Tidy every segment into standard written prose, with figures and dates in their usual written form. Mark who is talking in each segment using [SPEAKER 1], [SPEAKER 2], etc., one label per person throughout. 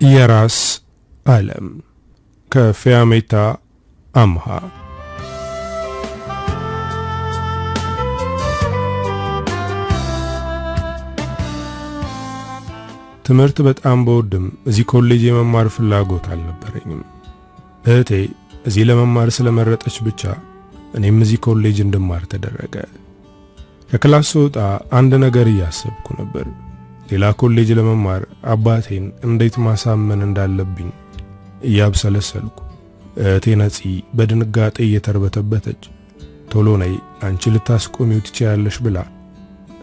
[SPEAKER 1] የራስ ዓለም ከፊያሜታ አምሃ። ትምህርት በጣም በወድም እዚህ ኮሌጅ የመማር ፍላጎት አልነበረኝም። እህቴ እዚህ ለመማር ስለመረጠች ብቻ እኔም እዚህ ኮሌጅ እንድማር ተደረገ። ከክላስ ወጣ አንድ ነገር እያሰብኩ ነበር። ሌላ ኮሌጅ ለመማር አባቴን እንዴት ማሳመን እንዳለብኝ እያብሰለሰልኩ። እህቴ ነፂ በድንጋጤ እየተርበተበተች ቶሎ ነይ አንቺ ልታስቆሚው ትችያለሽ ብላ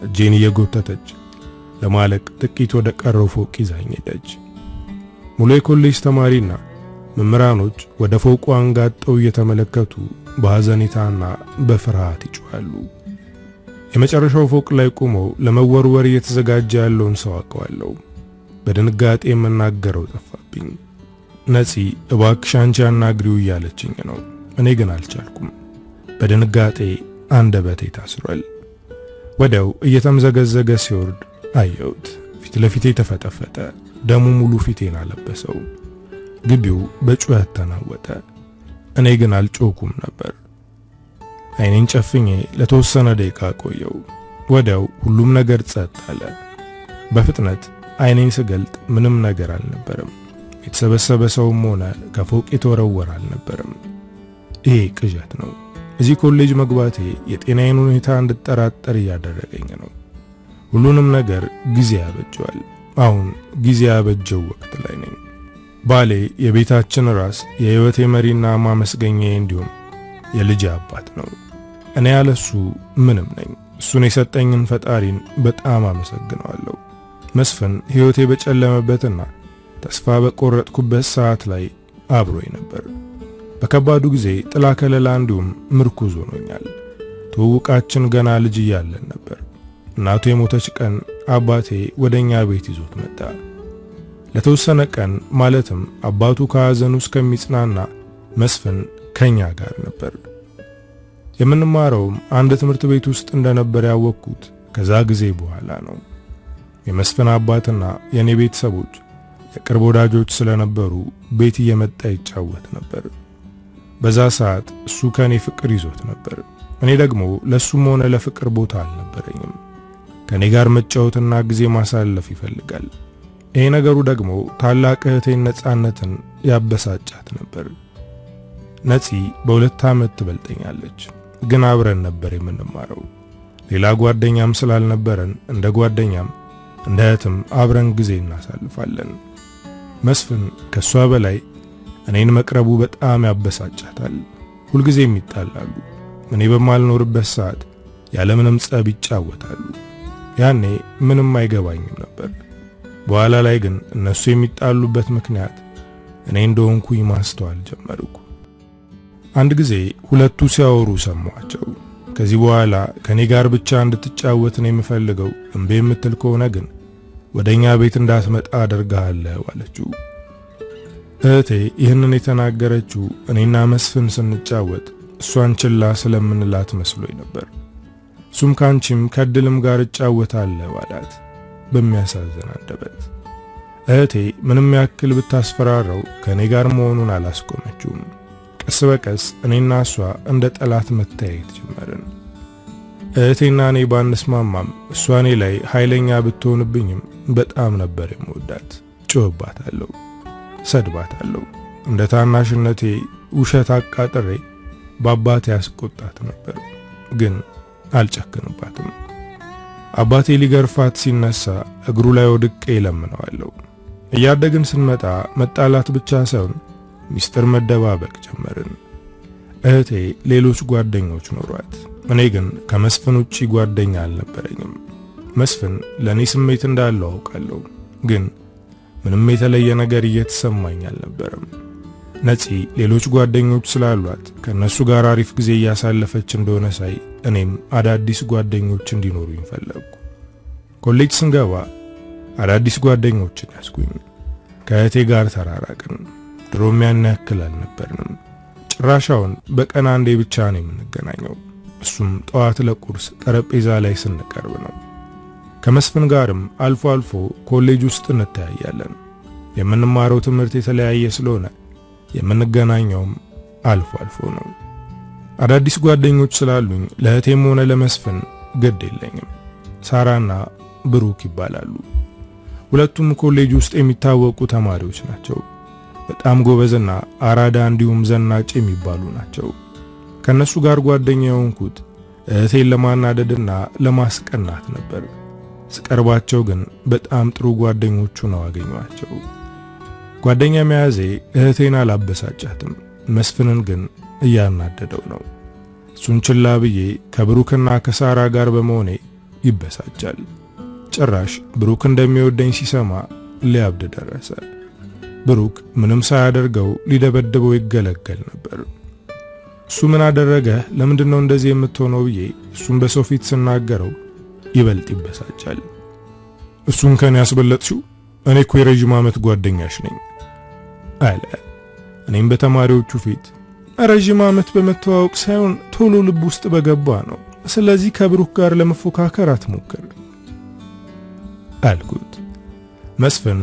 [SPEAKER 1] እጄን እየጎተተች ለማለቅ ጥቂት ወደ ቀረው ፎቅ ይዛኝ ሄደች። ሙሉ የኮሌጅ ተማሪና መምህራኖች ወደ ፎቁ አንጋጠው እየተመለከቱ በሐዘኔታና በፍርሃት ይጮኻሉ። የመጨረሻው ፎቅ ላይ ቆመው ለመወርወር እየተዘጋጀ ያለውን ሰው አውቀዋለሁ። በድንጋጤ የምናገረው ጠፋብኝ። ነፂ እባክሽ አንቺ አናግሪው እያለችኝ ነው። እኔ ግን አልቻልኩም። በድንጋጤ አንደበቴ ታስሯል። ወዲያው እየተምዘገዘገ ሲወርድ አየሁት። ፊት ለፊቴ ተፈጠፈጠ። ደሙ ሙሉ ፊቴን አለበሰው። ግቢው በጩኸት ተናወጠ። እኔ ግን አልጮኩም ነበር። አይኔን ጨፍኜ ለተወሰነ ደቂቃ ቆየው። ወዲያው ሁሉም ነገር ጸጥ አለ። በፍጥነት አይኔን ስገልጥ ምንም ነገር አልነበረም። የተሰበሰበ ሰውም ሆነ ከፎቅ የተወረወረ አልነበረም። ይሄ ቅዠት ነው። እዚህ ኮሌጅ መግባቴ የጤናዬን ሁኔታ እንድጠራጠር እያደረገኝ ነው። ሁሉንም ነገር ጊዜ ያበጀዋል። አሁን ጊዜ ያበጀው ወቅት ላይ ነኝ። ባሌ የቤታችን ራስ፣ የህይወቴ መሪና ማመስገኛዬ እንዲሁም የልጅ አባት ነው። እኔ ያለሱ ምንም ነኝ። እሱን የሰጠኝን ፈጣሪን በጣም አመሰግነዋለሁ። መስፍን ህይወቴ በጨለመበትና ተስፋ በቆረጥኩበት ሰዓት ላይ አብሮኝ ነበር። በከባዱ ጊዜ ጥላ ከለላ እንዲሁም ምርኩዝ ሆኖኛል። ትውውቃችን ገና ልጅ እያለን ነበር። እናቱ የሞተች ቀን አባቴ ወደኛ ቤት ይዞት መጣ። ለተወሰነ ቀን ማለትም አባቱ ከሐዘኑ እስከሚጽናና መስፍን ከኛ ጋር ነበር። የምንማረውም አንድ ትምህርት ቤት ውስጥ እንደነበር ያወቅኩት ከዛ ጊዜ በኋላ ነው። የመስፍን አባትና የኔ ቤተሰቦች የቅርብ ወዳጆች ስለነበሩ ቤት እየመጣ ይጫወት ነበር። በዛ ሰዓት እሱ ከኔ ፍቅር ይዞት ነበር። እኔ ደግሞ ለሱም ሆነ ለፍቅር ቦታ አልነበረኝም። ከኔ ጋር መጫወትና ጊዜ ማሳለፍ ይፈልጋል። ይሄ ነገሩ ደግሞ ታላቅ እህቴን ነፃነትን ያበሳጫት ነበር። ነፂ በ2 ዓመት ትበልጠኛለች፣ ግን አብረን ነበር የምንማረው። ሌላ ጓደኛም ስላልነበረን እንደ ጓደኛም እንደ እህትም አብረን ጊዜ እናሳልፋለን። መስፍን ከሷ በላይ እኔን መቅረቡ በጣም ያበሳጫታል። ሁልጊዜም ይጣላሉ። እኔ በማልኖርበት ሰዓት ያለምንም ጸብ ይጫወታሉ። ያኔ ምንም አይገባኝም ነበር። በኋላ ላይ ግን እነሱ የሚጣሉበት ምክንያት እኔ እንደሆንኩኝ ማስተዋል ጀመርኩ። አንድ ጊዜ ሁለቱ ሲያወሩ ሰማቸው። ከዚህ በኋላ ከኔ ጋር ብቻ እንድትጫወት ነው የምፈልገው፣ እምቢ የምትል ከሆነ ግን ወደኛ ቤት እንዳትመጣ አደርጋለሁ አለችው። እህቴ ይህንን የተናገረችው እኔና መስፍን ስንጫወት እሷን ችላ ስለምንላት መስሎኝ ነበር። እሱም ካንቺም ከድልም ጋር እጫወታለሁ አላት በሚያሳዝን አንደበት። እህቴ ምንም ያክል ብታስፈራራው ከኔ ጋር መሆኑን አላስቆመችውም። ቀስ በቀስ እኔና እሷ እንደ ጠላት መታየት ጀመርን። እህቴና እኔ ባንስማማም እሷ እኔ ላይ ኃይለኛ ብትሆንብኝም በጣም ነበር የምወዳት። ጮህባታለሁ፣ ሰድባታለሁ። እንደ ታናሽነቴ ውሸት አቃጥሬ በአባቴ ያስቆጣት ነበር፣ ግን አልጨክንባትም። አባቴ ሊገርፋት ሲነሳ እግሩ ላይ ወድቄ ለምነዋለሁ። እያደግን ስንመጣ መጣላት ብቻ ሳይሆን ሚስጥር መደባበቅ ጀመርን። እህቴ ሌሎች ጓደኞች ኖሯት፣ እኔ ግን ከመስፍን ውጪ ጓደኛ አልነበረኝም። መስፍን ለኔ ስሜት እንዳለው አውቃለሁ፣ ግን ምንም የተለየ ነገር እየተሰማኝ አልነበረም። ነፂ ሌሎች ጓደኞች ስላሏት ከነሱ ጋር አሪፍ ጊዜ እያሳለፈች እንደሆነ ሳይ እኔም አዳዲስ ጓደኞች እንዲኖሩኝ ፈለግኩ። ኮሌጅ ስንገባ አዳዲስ ጓደኞችን ያስኩኝ። ከእህቴ ጋር ተራራቅን። ድሮም ያን ያክል አልነበርንም። ጭራሻውን በቀን አንዴ ብቻ ነው የምንገናኘው። እሱም ጠዋት ለቁርስ ጠረጴዛ ላይ ስንቀርብ ነው። ከመስፍን ጋርም አልፎ አልፎ ኮሌጅ ውስጥ እንተያያለን። የምንማረው ትምህርት የተለያየ ስለሆነ የምንገናኘውም አልፎ አልፎ ነው። አዳዲስ ጓደኞች ስላሉኝ ለእህቴም ሆነ ለመስፍን ግድ የለኝም። ሳራና ብሩክ ይባላሉ። ሁለቱም ኮሌጅ ውስጥ የሚታወቁ ተማሪዎች ናቸው። በጣም ጎበዝና አራዳ እንዲሁም ዘናጭ የሚባሉ ናቸው። ከነሱ ጋር ጓደኛ የሆንኩት እህቴን ለማናደድና ለማስቀናት ነበር። ስቀርባቸው ግን በጣም ጥሩ ጓደኞቹ ነው አገኘኋቸው። ጓደኛ መያዜ እህቴን አላበሳጫትም፣ መስፍንን ግን እያናደደው ነው። እሱን ችላ ብዬ ከብሩክና ከሳራ ጋር በመሆኔ ይበሳጫል። ጭራሽ ብሩክ እንደሚወደኝ ሲሰማ ሊያብድ ደረሰ። ብሩክ ምንም ሳያደርገው ሊደበድበው ይገለገል ነበር። እሱ ምን አደረገ? ለምንድነው እንደዚህ የምትሆነው ብዬ እሱን በሰው ፊት ስናገረው ይበልጥ ይበሳጫል። እሱን ከኔ ያስበለጥሽው? እኔ እኮ የረጅም ዓመት ጓደኛሽ ነኝ አለ። እኔም በተማሪዎቹ ፊት ረጅም ዓመት በመተዋወቅ ሳይሆን ቶሎ ልብ ውስጥ በገባ ነው። ስለዚህ ከብሩክ ጋር ለመፎካከር አትሞክር አልኩት። መስፍን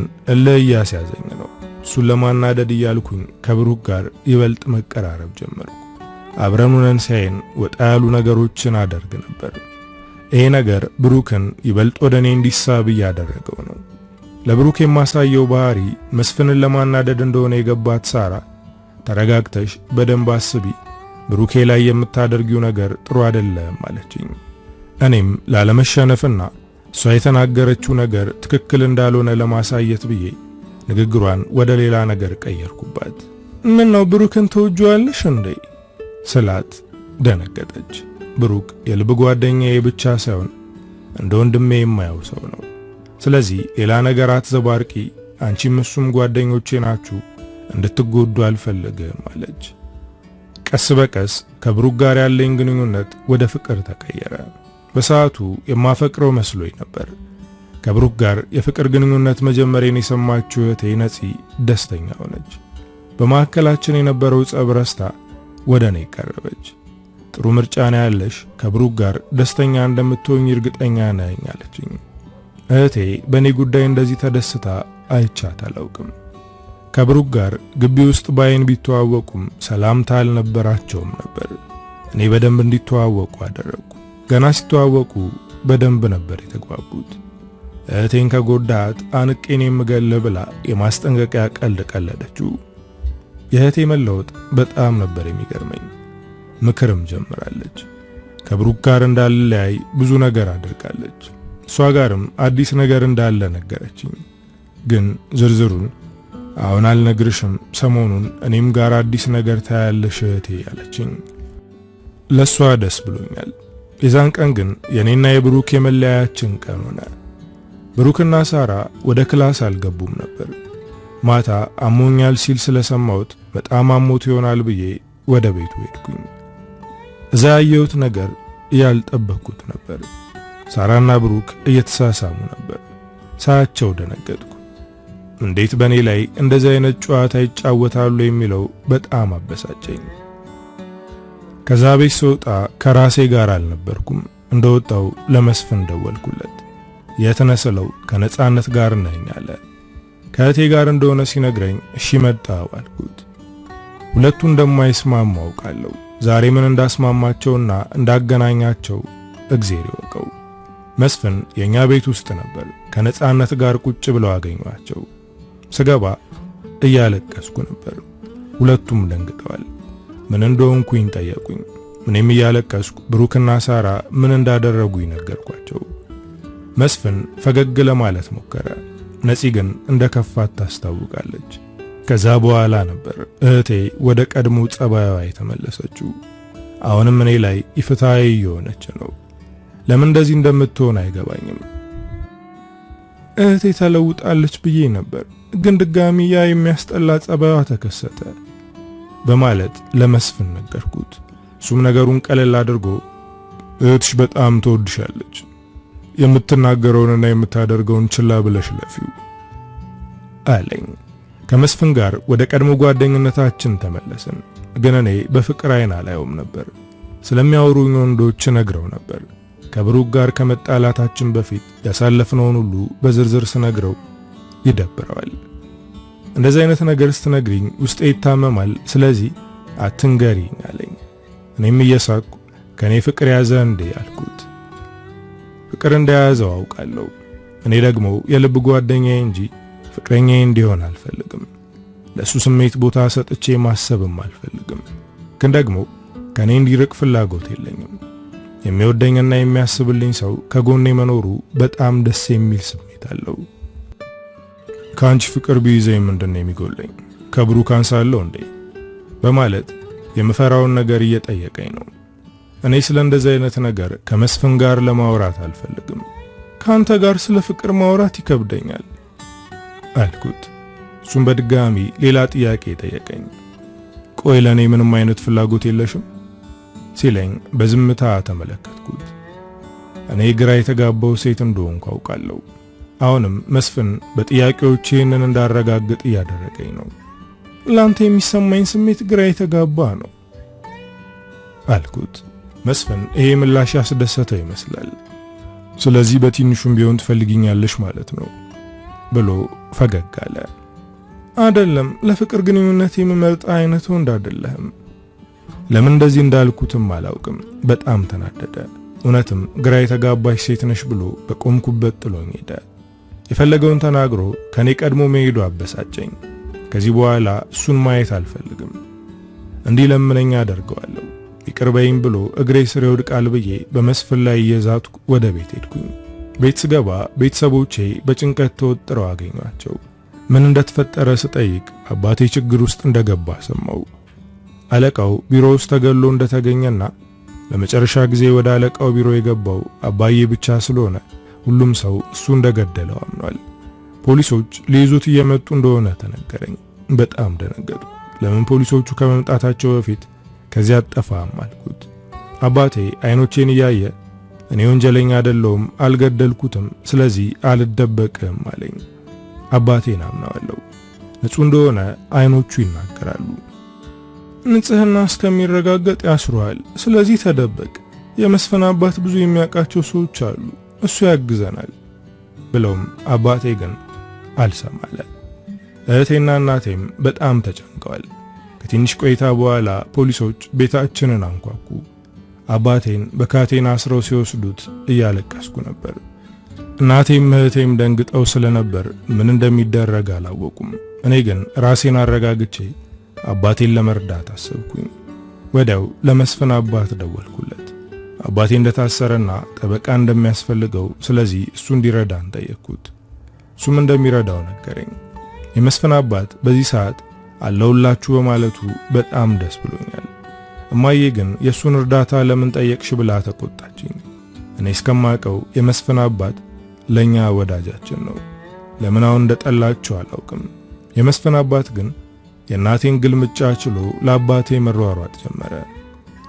[SPEAKER 1] እያስያዘኝ ነው። እሱን ለማናደድ እያልኩኝ ከብሩክ ጋር ይበልጥ መቀራረብ ጀመርኩ። አብረን ሆነን ሳይን ወጣ ያሉ ነገሮችን አደርግ ነበር። ይሄ ነገር ብሩክን ይበልጥ ወደኔ እንዲሳብ ያደረገው ነው። ለብሩክ የማሳየው ባህሪ መስፍንን ለማናደድ እንደሆነ የገባት ሳራ ተረጋግተሽ በደንብ አስቢ፣ ብሩኬ ላይ የምታደርጊው ነገር ጥሩ አይደለም አለችኝ። እኔም ላለመሸነፍና እሷ የተናገረችው ነገር ትክክል እንዳልሆነ ለማሳየት ብዬ ንግግሯን ወደ ሌላ ነገር ቀየርኩባት። ምን ነው ብሩክን ተወጂዋለሽ እንዴ ስላት ደነገጠች። ብሩክ የልብ ጓደኛዬ ብቻ ሳይሆን እንደ ወንድሜ የማየው ሰው ነው። ስለዚህ ሌላ ነገር አትዘባርቂ፣ አንቺም እሱም ጓደኞቼ ናችሁ፣ እንድትጎዱ አልፈልግም አለች። ቀስ በቀስ ከብሩክ ጋር ያለኝ ግንኙነት ወደ ፍቅር ተቀየረ። በሰዓቱ የማፈቅረው መስሎኝ ነበር። ከብሩክ ጋር የፍቅር ግንኙነት መጀመሪያን የሰማችው እህቴ ነፂ ደስተኛ ሆነች። በማዕከላችን የነበረው ጸብ ረስታ ወደ እኔ ቀረበች። ጥሩ ምርጫ ነው ያለሽ፣ ከብሩክ ጋር ደስተኛ እንደምትሆኝ እርግጠኛ ነኝ አለችኝ። እህቴ በእኔ ጉዳይ እንደዚህ ተደስታ አይቻት አላውቅም። ከብሩክ ጋር ግቢ ውስጥ ባይን ቢተዋወቁም ሰላምታ አልነበራቸውም ነበር። እኔ በደንብ እንዲተዋወቁ አደረግኩ። ገና ሲተዋወቁ በደንብ ነበር የተግባቡት። እህቴን ከጎዳት አንቄን የምገል ብላ የማስጠንቀቂያ ቀልድ ቀለደችው። የእህቴ መለወጥ በጣም ነበር የሚገርመኝ። ምክርም ጀምራለች። ከብሩክ ጋር እንዳልለያይ ብዙ ነገር አድርጋለች። እሷ ጋርም አዲስ ነገር እንዳለ ነገረችኝ። ግን ዝርዝሩን አሁን አልነግርሽም፣ ሰሞኑን እኔም ጋር አዲስ ነገር ታያለሽ እህቴ አለችኝ። ለሷ ደስ ብሎኛል። የዛን ቀን ግን የኔና የብሩክ የመለያያችን ቀን ሆነ። ብሩክና ሳራ ወደ ክላስ አልገቡም ነበር። ማታ አሞኛል ሲል ስለሰማሁት በጣም አሞት ይሆናል ብዬ ወደ ቤቱ ሄድኩኝ። እዛ ያየሁት ነገር ያልጠበቅኩት ነበር። ሳራና ብሩክ እየተሳሳሙ ነበር። ሳያቸው ደነገጥኩ። እንዴት በኔ ላይ እንደዚህ አይነት ጨዋታ ይጫወታሉ የሚለው በጣም አበሳጨኝ። ከዛ ቤት ስወጣ ከራሴ ጋር አልነበርኩም። እንደወጣው ለመስፍን ደወልኩለት። የተነሰለው ከነጻነት ጋር ነኝ አለ። ከእቴ ጋር እንደሆነ ሲነግረኝ እሺ መጣው አልኩት። ሁለቱ እንደማይስማሙ አውቃለሁ። ዛሬ ምን እንዳስማማቸውና እንዳገናኛቸው እግዚአብሔር ይወቀው። መስፍን የኛ ቤት ውስጥ ነበር። ከነጻነት ጋር ቁጭ ብለው አገኘኋቸው። ስገባ እያለቀስኩ ነበር። ሁለቱም ደንግጠዋል። ምን እንደሆንኩኝ ጠየቁኝ። እኔም እያለቀስኩ ብሩክና ሳራ ምን እንዳደረጉኝ ነገርኳቸው። መስፍን ፈገግ ለማለት ሞከረ። ነፂ ግን እንደከፋት ታስታውቃለች። ከዛ በኋላ ነበር እህቴ ወደ ቀድሞ ጸባይዋ የተመለሰችው። አሁንም እኔ ላይ ኢፍትሃዊ የሆነች ነው። ለምን እንደዚህ እንደምትሆን አይገባኝም። እህቴ ተለውጣለች ብዬ ነበር፣ ግን ድጋሚ ያ የሚያስጠላ ጸባይዋ ተከሰተ በማለት ለመስፍን ነገርኩት። እሱም ነገሩን ቀለል አድርጎ እህትሽ በጣም ትወድሻለች፣ የምትናገረውንና የምታደርገውን ችላ ብለሽ ለፊው አለኝ። ከመስፍን ጋር ወደ ቀድሞ ጓደኝነታችን ተመለስን። ግን እኔ በፍቅር አይን አላየውም ነበር። ስለሚያወሩኝ ወንዶች ነግረው ነበር። ከብሩክ ጋር ከመጣላታችን በፊት ያሳለፍነውን ሁሉ በዝርዝር ስነግረው ይደብረዋል። እንደዚህ አይነት ነገር ስትነግሪኝ ውስጤ ይታመማል፣ ስለዚህ አትንገሪኝ አለኝ። እኔም እየሳቅኩ ከኔ ፍቅር ያዘ እንዴ አልኩት። ፍቅር እንደያዘው አውቃለሁ። እኔ ደግሞ የልብ ጓደኛዬ እንጂ ፍቅረኛዬ እንዲሆን አልፈልግም። ለሱ ስሜት ቦታ ሰጥቼ ማሰብም አልፈልግም። ግን ደግሞ ከኔ እንዲርቅ ፍላጎት የለኝም። የሚወደኝና የሚያስብልኝ ሰው ከጎኔ መኖሩ በጣም ደስ የሚል ስሜት አለው። ካንቺ ፍቅር ቢይዘኝ ምንድነው የሚጎለኝ? ከብሩክ አንሳለሁ እንዴ? በማለት የምፈራውን ነገር እየጠየቀኝ ነው። እኔ ስለ እንደዚህ አይነት ነገር ከመስፍን ጋር ለማውራት አልፈልግም። ካንተ ጋር ስለ ፍቅር ማውራት ይከብደኛል አልኩት። እሱም በድጋሚ ሌላ ጥያቄ ጠየቀኝ። ቆይ ለኔ ምንም አይነት ፍላጎት የለሽም ሲለኝ በዝምታ ተመለከትኩት። እኔ ግራ የተጋባው ሴት እንደሆንኩ አውቃለሁ። አሁንም መስፍን በጥያቄዎቼ ይህንን እንዳረጋግጥ እያደረገኝ ነው። ላንተ የሚሰማኝ ስሜት ግራ የተጋባ ነው አልኩት። መስፍን ይሄ ምላሽ ያስደሰተው ይመስላል። ስለዚህ በትንሹም ቢሆን ትፈልጊኛለሽ ማለት ነው ብሎ ፈገግ አለ። አይደለም፣ ለፍቅር ግንኙነት የምመርጥ አይነት ወንድ አይደለህም። ለምን እንደዚህ እንዳልኩትም አላውቅም። በጣም ተናደደ። እውነትም ግራ የተጋባሽ ሴት ነሽ ብሎ በቆምኩበት ጥሎኝ ሄደ። የፈለገውን ተናግሮ ከኔ ቀድሞ መሄዱ አበሳጨኝ። ከዚህ በኋላ እሱን ማየት አልፈልግም። እንዲህ ለምነኛ አደርገዋለሁ። ይቅር በይኝ ብሎ እግሬ ስር ይወድቃል ብዬ በመስፍን ላይ እየዛትኩ ወደ ቤት ሄድኩኝ። ቤት ስገባ ቤተሰቦቼ በጭንቀት ተወጥረው አገኟቸው። ምን እንደተፈጠረ ስጠይቅ አባቴ ችግር ውስጥ እንደገባ ሰማው። አለቃው ቢሮ ውስጥ ተገሎ እንደተገኘና ለመጨረሻ ጊዜ ወደ አለቃው ቢሮ የገባው አባዬ ብቻ ስለሆነ ሁሉም ሰው እሱ እንደገደለው አምኗል። ፖሊሶች ሊይዙት እየመጡ እንደሆነ ተነገረኝ። በጣም ደነገጥኩ። ለምን ፖሊሶቹ ከመምጣታቸው በፊት ከዚያ አጠፋም አልኩት። አባቴ አይኖቼን እያየ እኔ ወንጀለኛ አይደለሁም፣ አልገደልኩትም፣ ስለዚህ አልደበቅም አለኝ። አባቴን አምናለሁ። ንጹህ እንደሆነ አይኖቹ ይናገራሉ። ንጽህና እስከሚረጋገጥ ያስሩሃል፣ ስለዚህ ተደበቅ። የመስፍን አባት ብዙ የሚያውቃቸው ሰዎች አሉ፣ እሱ ያግዘናል ብለውም አባቴ ግን አልሰማለ። እህቴና እናቴም በጣም ተጨንቀዋል። ከትንሽ ቆይታ በኋላ ፖሊሶች ቤታችንን አንኳኩ። አባቴን በካቴና አስረው ሲወስዱት እያለቀስኩ ነበር። እናቴም እህቴም ደንግጠው ስለነበር ምን እንደሚደረግ አላወቁም። እኔ ግን ራሴን አረጋግቼ አባቴን ለመርዳት አሰብኩኝ። ወዲያው ለመስፍን አባት ደወልኩለት። አባቴ እንደታሰረና ጠበቃ እንደሚያስፈልገው፣ ስለዚህ እሱ እንዲረዳን ጠየቅኩት። እሱም እንደሚረዳው ነገረኝ። የመስፍን አባት በዚህ ሰዓት አለውላችሁ በማለቱ በጣም ደስ ብሎኛል። እማዬ ግን የሱን እርዳታ ለምን ጠየቅሽ ብላ ተቆጣችኝ። እኔ እስከማውቀው የመስፍን አባት ለኛ ወዳጃችን ነው። ለምን አሁን እንደጠላችሁ አላውቅም። የመስፍን አባት ግን የእናቴን ግልምጫ ችሎ ለአባቴ መሯሯጥ ጀመረ።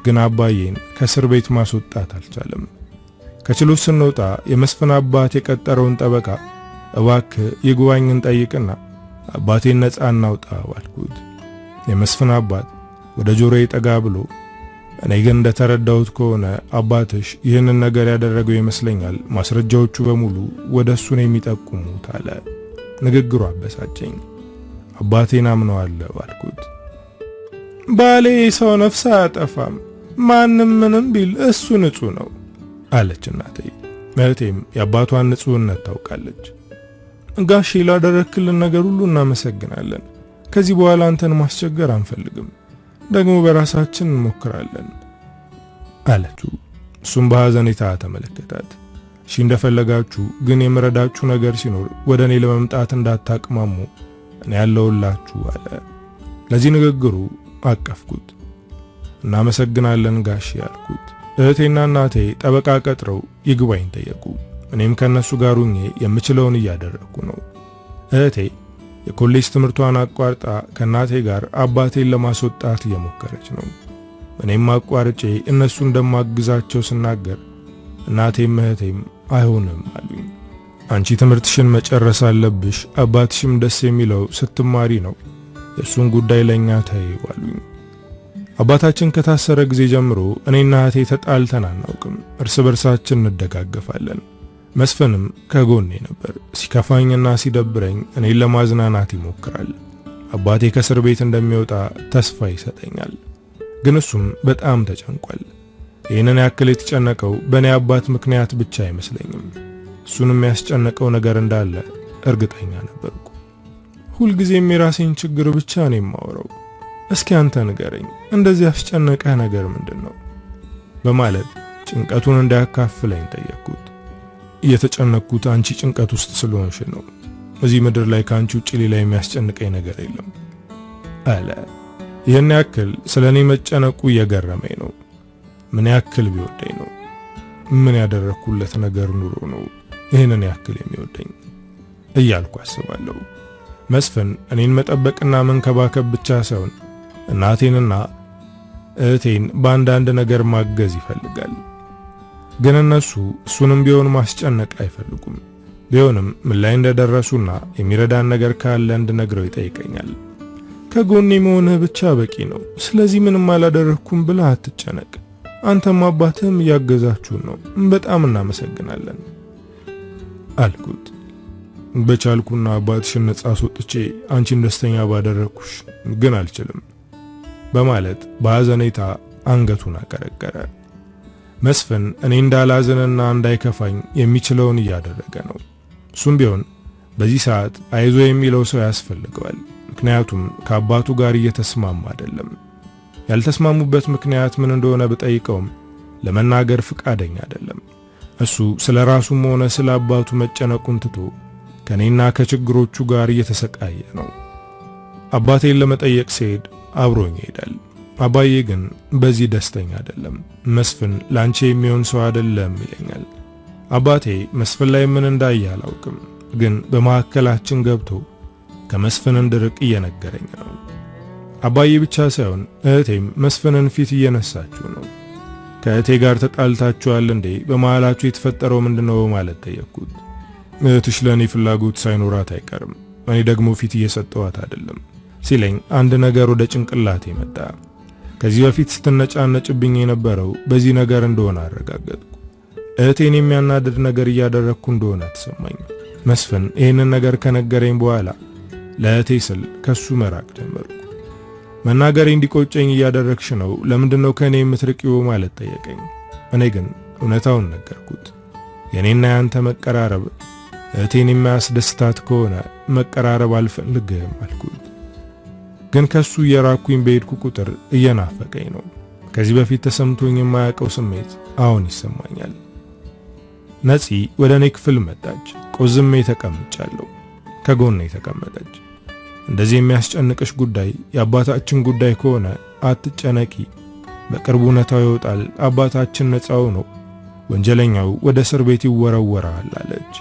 [SPEAKER 1] ግን አባዬን ከእስር ቤት ማስወጣት አልቻለም። ከችሎት ስንወጣ የመስፍን አባት የቀጠረውን ጠበቃ እባክህ ይግባኝን ጠይቅና አባቴን ነፃ እናውጣው አልኩት። የመስፍን አባት ወደ ጆሮዬ ጠጋ ብሎ እኔ ግን እንደተረዳሁት ከሆነ አባትሽ ይህንን ነገር ያደረገው ይመስለኛል፣ ማስረጃዎቹ በሙሉ ወደ እሱ ነው የሚጠቁሙት አለ። ንግግሩ አበሳጨኝ። አባቴን አምነዋለሁ አልኩት። ባሌ ሰው ነፍስ አያጠፋም፣ ማንም ምንም ቢል እሱ ንጹህ ነው አለች እናቴ። እህቴም የአባቷን ንጹህነት ታውቃለች። ጋሼ ላደረክልን ነገር ሁሉ እናመሰግናለን። ከዚህ በኋላ አንተን ማስቸገር አንፈልግም፣ ደግሞ በራሳችን እንሞክራለን አለችው። እሱም በሐዘኔታ ተመለከታት። እሺ እንደፈለጋችሁ፣ ግን የምረዳችሁ ነገር ሲኖር ወደ እኔ ለመምጣት እንዳታቅማሙ፣ እኔ ያለሁላችሁ አለ። ለዚህ ንግግሩ አቀፍኩት። እናመሰግናለን ጋሼ አልኩት። እህቴና እናቴ ጠበቃ ቀጥረው ይግባኝ ጠየቁ። እኔም ከነሱ ጋር ሆኜ የምችለውን እያደረኩ ነው። እህቴ የኮሌጅ ትምህርቷን አቋርጣ ከናቴ ጋር አባቴን ለማስወጣት እየሞከረች ነው። እኔም አቋርጬ እነሱ እንደማግዛቸው ስናገር እናቴም እህቴም አይሆንም አሉኝ። አንቺ ትምህርትሽን መጨረስ አለብሽ፣ አባትሽም ደስ የሚለው ስትማሪ ነው፣ የሱን ጉዳይ ለኛ ተይው አሉኝ። አባታችን ከታሰረ ጊዜ ጀምሮ እኔና እህቴ ተጣልተን አናውቅም። እርስ በርሳችን እንደጋገፋለን። መስፍንም ከጎኔ ነበር። ሲከፋኝና ሲደብረኝ እኔን ለማዝናናት ይሞክራል። አባቴ ከእስር ቤት እንደሚወጣ ተስፋ ይሰጠኛል። ግን እሱም በጣም ተጨንቋል። ይህንን ያክል የተጨነቀው በእኔ አባት ምክንያት ብቻ አይመስለኝም። እሱንም ያስጨነቀው ነገር እንዳለ እርግጠኛ ነበርኩ። ሁልጊዜም የራሴን ችግር ብቻ ነው የማወራው። እስኪ አንተ ንገረኝ፣ እንደዚህ ያስጨነቀህ ነገር ምንድነው? በማለት ጭንቀቱን እንዳያካፍለኝ ጠየቅኩት። እየተጨነቅኩት አንቺ ጭንቀት ውስጥ ስለሆንሽ ነው። እዚህ ምድር ላይ ካንቺ ውጪ ሌላ የሚያስጨንቀኝ ነገር የለም አለ። ይህን ያክል ስለኔ መጨነቁ እየገረመኝ ነው። ምን ያክል ቢወደኝ ነው? ምን ያደረኩለት ነገር ኑሮ ነው ይህንን ያክል የሚወደኝ እያልኩ አስባለሁ። መስፍን እኔን መጠበቅና መንከባከብ ብቻ ሳይሆን እናቴንና እህቴን በአንዳንድ ነገር ማገዝ ይፈልጋል። ግን እነሱ እሱንም ቢሆን ማስጨነቅ አይፈልጉም። ቢሆንም ምን ላይ እንደደረሱና የሚረዳን ነገር ካለ እንድነግረው ይጠይቀኛል። ከጎኔ መሆንህ ብቻ በቂ ነው። ስለዚህ ምንም አላደረኩም ብለህ አትጨነቅ። አንተም አባትህም እያገዛችሁን ነው። በጣም እናመሰግናለን አልኩት። በቻልኩና አባትሽን ነጻ አስወጥቼ አንቺን ደስተኛ ባደረኩሽ ግን አልችልም በማለት በሐዘኔታ አንገቱን አቀረቀረ። መስፍን እኔ እንዳላዘንና እንዳይከፋኝ የሚችለውን እያደረገ ነው። እሱም ቢሆን በዚህ ሰዓት አይዞ የሚለው ሰው ያስፈልገዋል። ምክንያቱም ከአባቱ ጋር እየተስማማ አይደለም። ያልተስማሙበት ምክንያት ምን እንደሆነ ብጠይቀውም ለመናገር ፍቃደኛ አይደለም። እሱ ስለ ራሱም ሆነ ስለ አባቱ መጨነቁን ትቶ ከኔና ከችግሮቹ ጋር እየተሰቃየ ነው። አባቴን ለመጠየቅ ሲሄድ አብሮኝ ይሄዳል። አባዬ ግን በዚህ ደስተኛ አይደለም። መስፍን ላንቺ የሚሆን ሰው አይደለም ይለኛል። አባቴ መስፍን ላይ ምን እንዳየ አላውቅም፣ ግን በመካከላችን ገብቶ ከመስፍን እንድርቅ እየነገረኝ ነው። አባዬ ብቻ ሳይሆን እህቴም መስፍንን ፊት እየነሳችው ነው። ከእህቴ ጋር ተጣልታችኋል እንዴ? በመሃላችሁ የተፈጠረው ምንድነው? ማለት ጠየቅኩት። እህትሽ ለኔ ፍላጎት ሳይኖራት አይቀርም፣ እኔ ደግሞ ፊት እየሰጠዋት አይደለም ሲለኝ አንድ ነገር ወደ ጭንቅላቴ መጣ። ከዚህ በፊት ስትነጫነጭብኝ የነበረው በዚህ ነገር እንደሆነ አረጋገጥኩ። እህቴን የሚያናድድ ነገር እያደረግኩ እንደሆነ ተሰማኝ። መስፍን ይህንን ነገር ከነገረኝ በኋላ ለእህቴ ስል ከሱ መራቅ ጀመርኩ። መናገሬ እንዲቆጨኝ እያደረግሽ ነው፣ ለምንድነው ከኔ የምትርቂው? ማለት ጠየቀኝ። እኔ ግን እውነታውን ነገርኩት። የኔና ያንተ መቀራረብ እህቴን የሚያስደስታት ከሆነ መቀራረብ አልፈልግም አልኩት። ግን ከሱ እየራኩኝ በሄድኩ ቁጥር እየናፈቀኝ ነው። ከዚህ በፊት ተሰምቶኝ የማያውቀው ስሜት አሁን ይሰማኛል። ነፂ ወደ እኔ ክፍል መጣች። ቆዝሜ ተቀምጫለሁ። ከጎኔ ተቀመጠች። እንደዚህ የሚያስጨንቅሽ ጉዳይ የአባታችን ጉዳይ ከሆነ አትጨነቂ፣ በቅርቡ እውነታው ይወጣል። አባታችን ነፃ ሆኖ ወንጀለኛው ወደ እስር ቤት ይወረወራል አለች።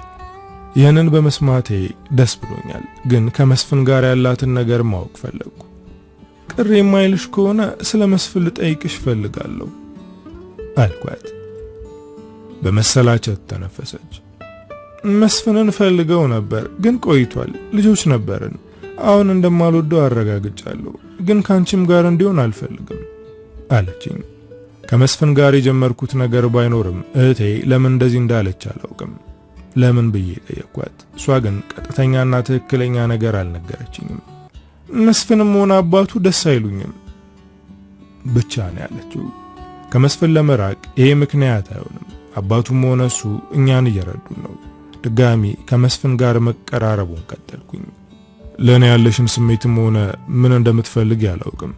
[SPEAKER 1] ይህንን በመስማቴ ደስ ብሎኛል፣ ግን ከመስፍን ጋር ያላትን ነገር ማወቅ ፈለግኩ። ቅር የማይልሽ ከሆነ ስለ መስፍን ልጠይቅሽ ፈልጋለሁ አልኳት። በመሰላቸት ተነፈሰች። መስፍንን ፈልገው ነበር፣ ግን ቆይቷል። ልጆች ነበርን። አሁን እንደማልወደው አረጋግጫለሁ፣ ግን ካንቺም ጋር እንዲሆን አልፈልግም አለችኝ። ከመስፍን ጋር የጀመርኩት ነገር ባይኖርም እህቴ ለምን እንደዚህ እንዳለች አላውቅም። ለምን ብዬ ጠየቅኳት። እሷ ግን ቀጥተኛና ትክክለኛ ነገር አልነገረችኝም። መስፍንም ሆነ አባቱ ደስ አይሉኝም ብቻ ነው ያለችው። ከመስፍን ለመራቅ ይሄ ምክንያት አይሆንም። አባቱም ሆነ እሱ እኛን እየረዱን ነው። ድጋሚ ከመስፍን ጋር መቀራረቡን ቀጠልኩኝ። ለኔ ያለሽን ስሜትም ሆነ ምን እንደምትፈልግ ያላውቅም።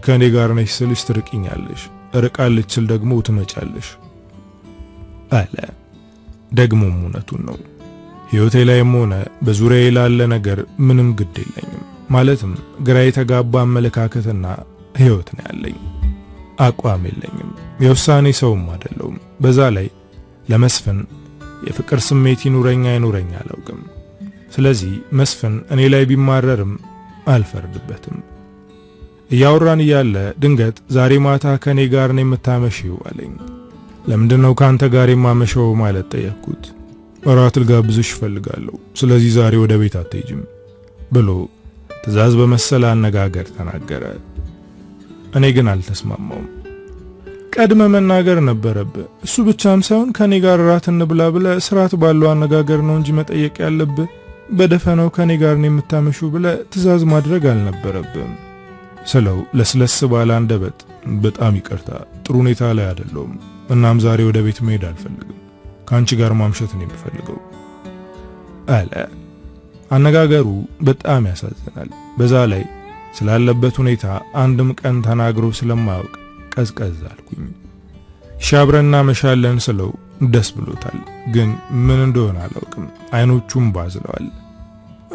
[SPEAKER 1] ከኔ ጋር ነሽ ስልሽ ትርቂኛለሽ፣ ርቃለች ስል ደግሞ ትመጫለሽ አለ። ደግሞም እውነቱን ነው። ሕይወቴ ላይም ሆነ በዙሪያዬ ላለ ነገር ምንም ግድ የለኝም። ማለትም ግራ የተጋባ አመለካከትና ሕይወት ነው ያለኝ። አቋም የለኝም። የውሳኔ ሰውም አይደለሁም። በዛ ላይ ለመስፍን የፍቅር ስሜት ይኑረኛ አይኑረኛ አላውቅም። ስለዚህ መስፍን እኔ ላይ ቢማረርም አልፈርድበትም። እያወራን እያለ ድንገት ዛሬ ማታ ከኔ ጋር ነው የምታመሽው አለኝ። ለምንድነው ካንተ ጋር የማመሸው ማለት ጠየቅኩት። እራት ልጋብዝሽ እፈልጋለሁ፣ ስለዚህ ዛሬ ወደ ቤት አትሄጂም ብሎ ትዕዛዝ በመሰለ አነጋገር ተናገረ። እኔ ግን አልተስማማውም። ቀድመ መናገር ነበረብህ። እሱ ብቻም ሳይሆን ከኔ ጋር እራት እንብላ ብለህ ስርዓት ባለው አነጋገር ነው እንጂ መጠየቅ ያለብህ። በደፈናው ከኔ ጋር ነው የምታመሹው ብለህ ትዕዛዝ ማድረግ አልነበረብም ስለው ለስለስ ባለ አንደበት በጣም ይቅርታ፣ ጥሩ ሁኔታ ላይ አይደለሁም። እናም ዛሬ ወደ ቤት መሄድ አልፈልግም። ካንቺ ጋር ማምሸት ነው የምፈልገው አለ። አነጋገሩ በጣም ያሳዝናል። በዛ ላይ ስላለበት ሁኔታ አንድም ቀን ተናግሮ ስለማያውቅ ቀዝቀዝ አልኩኝ። ሻብረና መሻለን ስለው ደስ ብሎታል፣ ግን ምን እንደሆነ አላውቅም። አይኖቹም ባዝለዋል።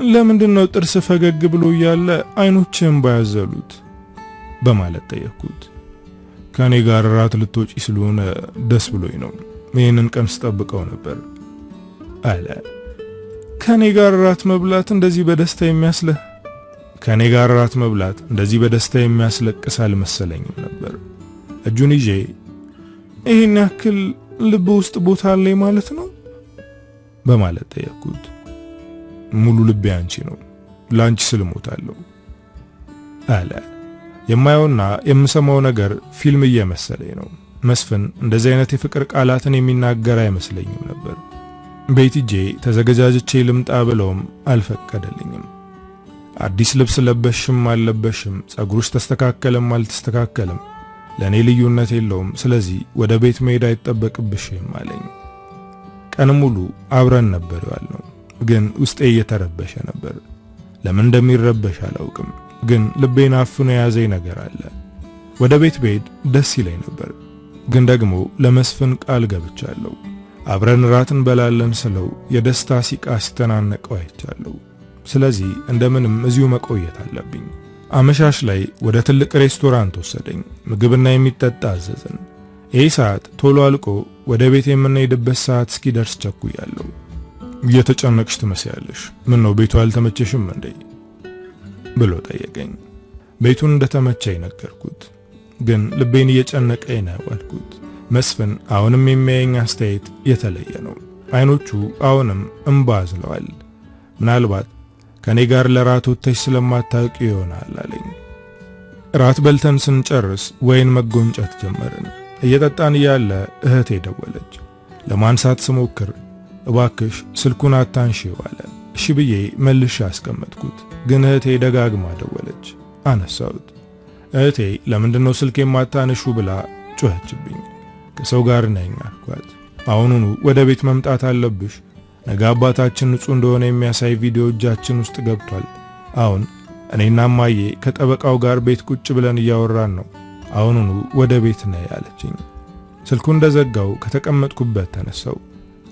[SPEAKER 1] ለምንድነው ጥርስ ፈገግ ብሎ እያለ አይኖችም ባያዘሉት በማለት ጠየቅኩት። ከኔ ጋር ራት ልትወጪ ስለሆነ ደስ ብሎኝ ነው። ይህንን ቀን ስጠብቀው ነበር አለ። ከኔ ጋር ራት መብላት እንደዚህ በደስታ የሚያስለህ ከኔ ጋር ራት መብላት እንደዚህ በደስታ የሚያስለቅስ አልመሰለኝም ነበር። እጁን ይዤ ይሄን ያክል ልብ ውስጥ ቦታ አለኝ ማለት ነው በማለት ጠየቅኩት። ሙሉ ልቤ አንቺ ነው፣ ላንቺ ስል ሞታለሁ አለ። የማየውና የምሰማው ነገር ፊልም እየመሰለኝ ነው። መስፍን እንደዚህ አይነት የፍቅር ቃላትን የሚናገር አይመስለኝም ነበር። ቤት ሄጄ ተዘገጃጅቼ ልምጣ ብለውም አልፈቀደልኝም። አዲስ ልብስ ለበሽም አልለበሽም፣ ጸጉሩሽ ተስተካከለም አልተስተካከለም ለኔ ልዩነት የለውም፣ ስለዚህ ወደ ቤት መሄድ አይጠበቅብሽም አለኝ። ቀን ሙሉ አብረን ነበር ያልነው፣ ግን ውስጤ እየተረበሸ ነበር። ለምን እንደሚረበሽ አላውቅም፣ ግን ልቤን አፍኖ የያዘኝ ነገር አለ። ወደ ቤት ብሄድ ደስ ይለኝ ነበር፣ ግን ደግሞ ለመስፍን ቃል ገብቻለሁ። አብረን ራት እንበላለን ስለው የደስታ ሲቃ ሲተናነቀው አይቻለሁ። ስለዚህ እንደምንም እዚሁ መቆየት አለብኝ። አመሻሽ ላይ ወደ ትልቅ ሬስቶራንት ወሰደኝ። ምግብና የሚጠጣ አዘዘን። ይህ ሰዓት ቶሎ አልቆ ወደ ቤት የምንሄድበት ሰዓት እስኪደርስ ቸኩያለሁ። እየተጨነቅሽ ትመስያለሽ፣ ምን ነው ቤቱ አልተመቸሽም እንዴ ብሎ ጠየቀኝ። ቤቱን እንደተመቸኝ ነገርኩት፣ ግን ልቤን እየጨነቀኝ ነው አልኩት። መስፍን አሁንም የሚያየኝ አስተያየት የተለየ ነው። አይኖቹ አሁንም እንባ አዝለዋል። ምናልባት ከኔ ጋር ለራት ወጥተሽ ስለማታውቂ ይሆናል አለኝ። ራት በልተን ስንጨርስ ወይን መጎንጨት ጀመርን። እየጠጣን እያለ እህቴ ደወለች። ለማንሳት ስሞክር እባክሽ ስልኩን አታንሺው አለ። እሺ ብዬ መልሼ አስቀመጥኩት፣ ግን እህቴ ደጋግማ ደወለች። አነሳሁት። እህቴ ለምንድነው ስልክ የማታነሹ ብላ ጮኸችብኝ። ከሰው ጋር ነኝ አልኳት። አሁኑኑ ወደ ቤት መምጣት አለብሽ። ነገ አባታችን ንጹህ እንደሆነ የሚያሳይ ቪዲዮ እጃችን ውስጥ ገብቷል። አሁን እኔና ማዬ ከጠበቃው ጋር ቤት ቁጭ ብለን እያወራን ነው። አሁኑኑ ወደ ቤት ነይ አለችኝ። ስልኩ እንደዘጋው ከተቀመጥኩበት ተነሳው።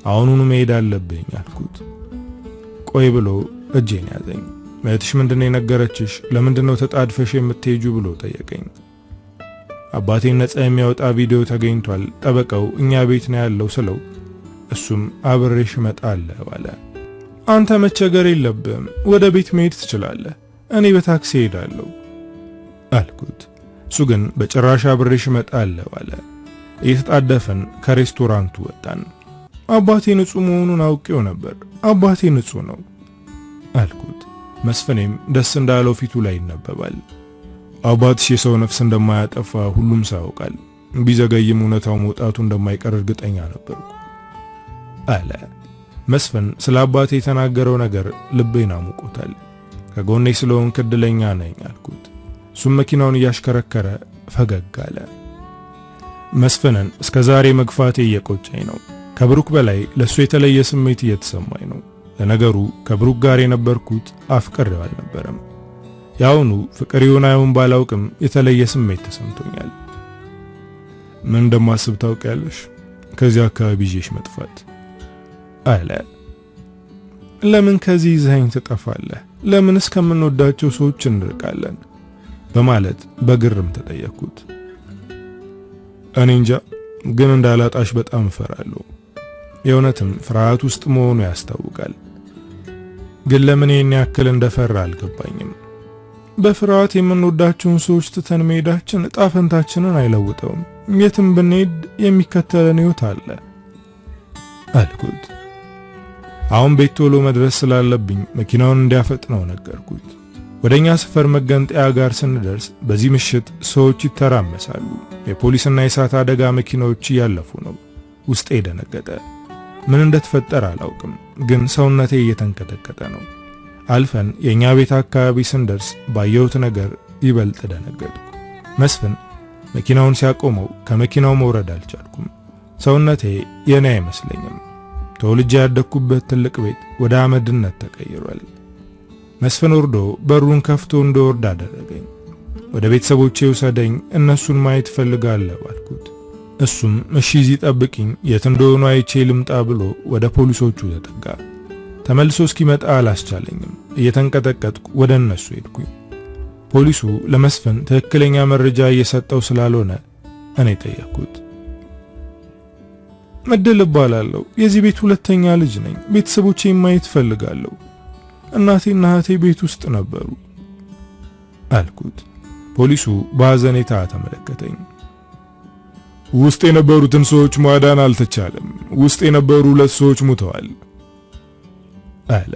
[SPEAKER 1] አሁኑኑ መሄድ አለብኝ አልኩት። ቆይ ብሎ እጄን ያዘኝ። እህትሽ ምንድነው የነገረችሽ? ለምንድነው ተጣድፈሽ የምትሄጁ ብሎ ጠየቀኝ። አባቴን ነጻ የሚያወጣ ቪዲዮ ተገኝቷል፣ ጠበቃው እኛ ቤት ነው ያለው ስለው እሱም አብሬሽ እመጣለሁ አለ። አንተ መቸገር የለብህም፣ ወደ ቤት መሄድ ትችላለህ፣ እኔ በታክሲ ሄዳለሁ አልኩት። እሱ ግን በጭራሽ አብሬሽ እመጣለሁ አለ። እየተጣደፈን ከሬስቶራንቱ ወጣን። አባቴ ንጹህ መሆኑን አውቄው ነበር፣ አባቴ ንጹህ ነው አልኩት። መስፍኔም ደስ እንዳለው ፊቱ ላይ ይነበባል። አባትሽ የሰው ነፍስ እንደማያጠፋ ሁሉም ሰው ያውቃል፣ ቢዘገይም እውነታው መውጣቱ እንደማይቀር እርግጠኛ ነበርኩ አለ። መስፍን ስለ አባቴ የተናገረው ነገር ልቤን አሙቆታል። ከጎኔ ስለሆንክ እድለኛ ነኝ አልኩት። እሱም መኪናውን እያሽከረከረ ፈገግ አለ። መስፍንን እስከ ዛሬ መግፋቴ እየቆጨኝ ነው። ከብሩክ በላይ ለሱ የተለየ ስሜት እየተሰማኝ ነው። ለነገሩ ከብሩክ ጋር የነበርኩት አፍቅሬው አልነበረም። ያውኑ ፍቅር ይሁን አይሁን ባላውቅም የተለየ ስሜት ተሰምቶኛል። ምን እንደማስብ ታውቂያለሽ? ከዚህ አካባቢ ይዤሽ መጥፋት አለ። ለምን ከዚህ ይዘኸኝ ትጠፋለህ? ለምን እስከምንወዳቸው ሰዎች እንርቃለን? በማለት በግርም ተጠየቅኩት። እኔ እንጃ፣ ግን እንዳላጣሽ በጣም እፈራለሁ። የእውነትም ፍርሃት ውስጥ መሆኑ ያስታውቃል። ግን ለምን ይህን ያክል እንደፈራ አልገባኝም። በፍርሃት የምንወዳቸውን ሰዎች ትተን መሄዳችን ዕጣ ፈንታችንን አይለውጠውም። የትም ብንሄድ የሚከተለን ሕይወት አለ አልኩት። አሁን ቤት ቶሎ መድረስ ስላለብኝ መኪናውን እንዲያፈጥነው ነገርኩት። ወደኛ ሰፈር መገንጠያ ጋር ስንደርስ በዚህ ምሽት ሰዎች ይተራመሳሉ። የፖሊስና የእሳት አደጋ መኪናዎች እያለፉ ነው። ውስጤ ደነገጠ። ምን እንደተፈጠረ አላውቅም፣ ግን ሰውነቴ እየተንቀጠቀጠ ነው። አልፈን የኛ ቤት አካባቢ ስንደርስ ባየሁት ነገር ይበልጥ ደነገጥኩ። መስፍን መኪናውን ሲያቆመው ከመኪናው መውረድ አልቻልኩም። ሰውነቴ የኔ አይመስለኝም። ተወልጄ ያደግኩበት ትልቅ ቤት ወደ አመድነት ተቀይሯል። መስፍን ወርዶ በሩን ከፍቶ እንደወርድ አደረገኝ። ወደ ቤተሰቦቼ ውሰደኝ፣ እነሱን ማየት ፈልጋለሁ አልኩት። እሱም እሺ እዚህ ጠብቂኝ፣ የት እንደሆኑ አይቼ ልምጣ ብሎ ወደ ፖሊሶቹ ተጠጋ። ተመልሶ እስኪመጣ አላስቻለኝም። እየተንቀጠቀጥኩ ወደ እነሱ ሄድኩኝ። ፖሊሱ ለመስፍን ትክክለኛ መረጃ እየሰጠው ስላልሆነ እኔ ጠየቅኩት። መደል እባላለሁ፣ የዚህ ቤት ሁለተኛ ልጅ ነኝ። ቤተሰቦቼን ማየት ፈልጋለሁ። እናቴና እህቴ ቤት ውስጥ ነበሩ አልኩት። ፖሊሱ በሐዘኔታ ተመለከተኝ። ውስጥ የነበሩትን ሰዎች ማዳን አልተቻለም። ውስጥ የነበሩ 2 ሰዎች ሞተዋል አለ።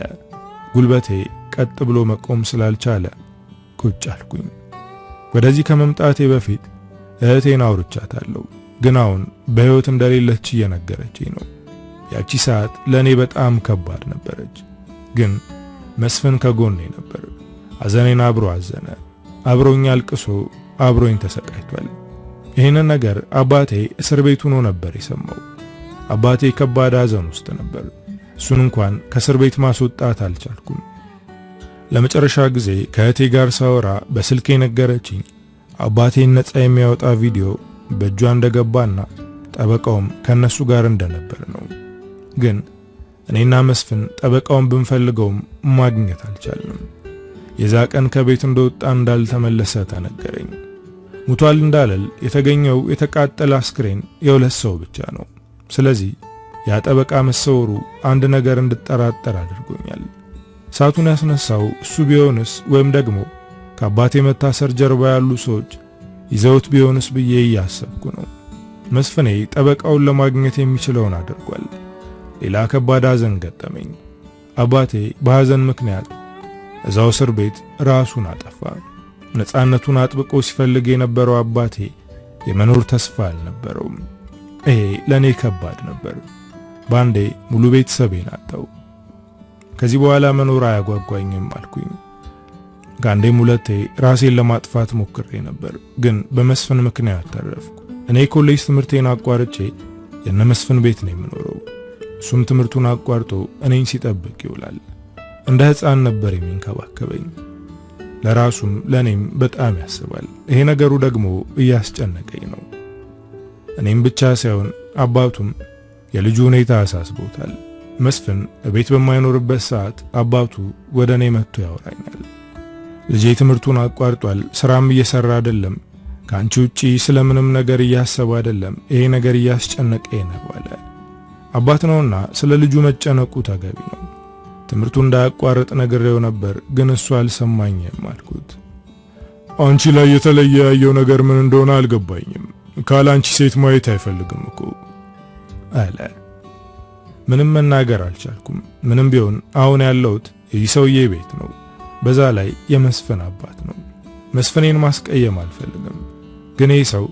[SPEAKER 1] ጉልበቴ ቀጥ ብሎ መቆም ስላልቻለ ቁጭ አልኩኝ። ወደዚህ ከመምጣቴ በፊት እህቴን አውርቻታለሁ፣ ግን አሁን በሕይወት እንደሌለች እየነገረችኝ ነው። ያቺ ሰዓት ለእኔ በጣም ከባድ ነበረች፣ ግን መስፍን ከጎኔ ነበር። ሐዘኔን አብሮ አዘነ፣ አብሮኝ አልቅሶ፣ አብሮኝ ተሰቃይቷል። ይህንን ነገር አባቴ እስር ቤት ሆኖ ነበር የሰማው። አባቴ ከባድ ሐዘን ውስጥ ነበር። እሱን እንኳን ከእስር ቤት ማስወጣት አልቻልኩም። ለመጨረሻ ጊዜ ከእህቴ ጋር ሳወራ በስልክ ነገረችኝ አባቴን ነፃ የሚያወጣ ቪዲዮ በእጇ እንደገባና ጠበቃውም ከነሱ ጋር እንደነበር ነው። ግን እኔና መስፍን ጠበቃውን ብንፈልገውም ማግኘት አልቻልንም። የዛ ቀን ከቤት እንደወጣ እንዳልተመለሰ ተነገረኝ። ሙቷል እንዳለል የተገኘው የተቃጠለ አስክሬን የ2 ሰው ብቻ ነው። ስለዚህ ያ ጠበቃ መሰወሩ አንድ ነገር እንድጠራጠር አድርጎኛል። እሳቱን ያስነሳው እሱ ቢሆንስ ወይም ደግሞ ከአባቴ መታሰር ጀርባ ያሉ ሰዎች ይዘውት ቢሆንስ ብዬ እያሰብኩ ነው። መስፍኔ ጠበቃውን ለማግኘት የሚችለውን አድርጓል። ሌላ ከባድ ሐዘን ገጠመኝ። አባቴ በሐዘን ምክንያት እዛው እስር ቤት ራሱን አጠፋ። ነፃነቱን አጥብቆ ሲፈልግ የነበረው አባቴ የመኖር ተስፋ አልነበረውም። ይሄ ለኔ ከባድ ነበር። ባንዴ ሙሉ ቤተሰቤን አጣው። ከዚህ በኋላ መኖር አያጓጓኝም አልኩኝ። ከአንዴም ሁለቴ ራሴን ለማጥፋት ሞክሬ ነበር፣ ግን በመስፍን ምክንያት ተረፍኩ። እኔ ኮሌጅ ትምህርቴን አቋርጬ የነ መስፍን ቤት ነው የምኖረው። እሱም ትምህርቱን አቋርጦ እኔን ሲጠብቅ ይውላል። እንደ ሕፃን ነበር የሚንከባከበኝ። ለራሱም ለኔም በጣም ያስባል። ይሄ ነገሩ ደግሞ እያስጨነቀኝ ነው። እኔም ብቻ ሳይሆን አባቱም የልጁ ሁኔታ አሳስቦታል። መስፍን ቤት በማይኖርበት ሰዓት አባቱ ወደ እኔ መጥቶ ያወራኛል። ልጄ ትምህርቱን አቋርጧል፣ ስራም እየሰራ አይደለም፣ ካንቺ ውጪ ስለምንም ነገር እያሰበ አይደለም፣ ይሄ ነገር እያስጨነቀኝ ነው አለ። አባት ነውና ስለ ልጁ መጨነቁ ተገቢ ነው። ትምህርቱ እንዳያቋርጥ ነግሬው ነበር፣ ግን እሱ አልሰማኝም አልኩት። አንቺ ላይ የተለየ ያየው ነገር ምን እንደሆነ አልገባኝም። ካላንቺ ሴት ማየት አይፈልግም እኮ አለ። ምንም መናገር አልቻልኩም። ምንም ቢሆን አሁን ያለሁት የዚህ ሰውዬ ቤት ነው። በዛ ላይ የመስፍን አባት ነው። መስፍኔን ማስቀየም አልፈልግም፣ ግን ይህ ሰው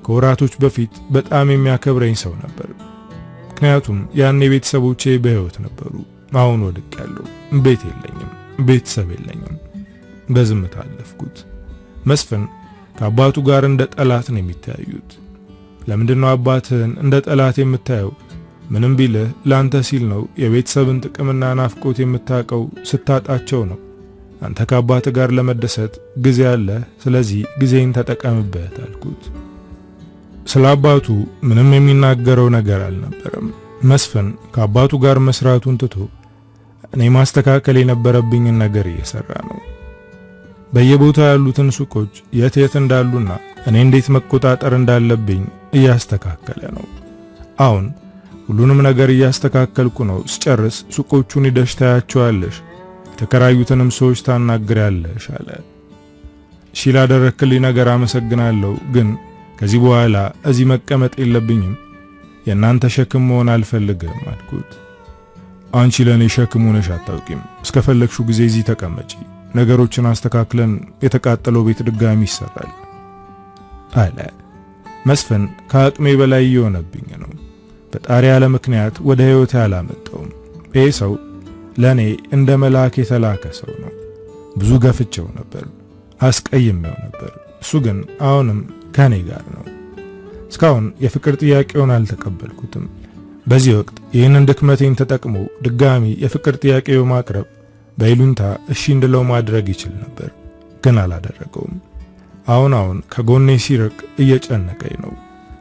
[SPEAKER 1] ከወራቶች በፊት በጣም የሚያከብረኝ ሰው ነበር። ምክንያቱም ያኔ ቤተሰቦቼ በሕይወት ነበሩ። አሁን ወድቄያለሁ። ቤት የለኝም፣ ቤተሰብ የለኝም። በዝምታ አለፍኩት። መስፍን ከአባቱ ጋር እንደ ጠላት ነው የሚታዩት። ለምንድነው አባትህን እንደ ጠላት የምታየው? ምንም ቢልህ ላንተ ሲል ነው። የቤተሰብን ጥቅምና ናፍቆት የምታውቀው ስታጣቸው ነው። አንተ ከአባት ጋር ለመደሰት ጊዜ አለ፣ ስለዚህ ጊዜን ተጠቀምበት አልኩት። ስለ አባቱ ምንም የሚናገረው ነገር አልነበረም። መስፍን ከአባቱ ጋር መስራቱን ትቶ እኔ ማስተካከል የነበረብኝን ነገር እየሰራ ነው። በየቦታው ያሉትን ሱቆች የት እንዳሉና እኔ እንዴት መቆጣጠር እንዳለብኝ እያስተካከለ ነው። አሁን ሁሉንም ነገር እያስተካከልኩ ነው። ስጨርስ ሱቆቹን ሄደሽ ታያቸዋለሽ፣ የተከራዩትንም ሰዎች ታናግሪያለሽ አለ። እሺ ላደረክልኝ ነገር አመሰግናለሁ፣ ግን ከዚህ በኋላ እዚህ መቀመጥ የለብኝም። የእናንተ ሸክም መሆን አልፈልግም አልኩት። አንቺ ለኔ ሸክም ሆነሽ አታውቂም። እስከፈለግሽው ጊዜ እዚህ ተቀመጪ፣ ነገሮችን አስተካክለን የተቃጠለው ቤት ድጋሚ ይሰራል አለ። መስፍን ከአቅሜ በላይ የሆነብኝ ነው። ፈጣሪ ያለ ምክንያት ወደ ህይወቴ አላመጣውም። ይህ ሰው ለኔ እንደ መልአክ የተላከ ሰው ነው። ብዙ ገፍቼው ነበር፣ አስቀይሜው ነበር። እሱ ግን አሁንም ከኔ ጋር ነው። እስካሁን የፍቅር ጥያቄውን አልተቀበልኩትም። በዚህ ወቅት ይህንን ድክመቴን ተጠቅሞ ድጋሚ የፍቅር ጥያቄ በማቅረብ በይሉንታ እሺ እንድለው ማድረግ ይችል ነበር፣ ግን አላደረገውም። አሁን ከጎኔ ሲርቅ እየጨነቀኝ ነው።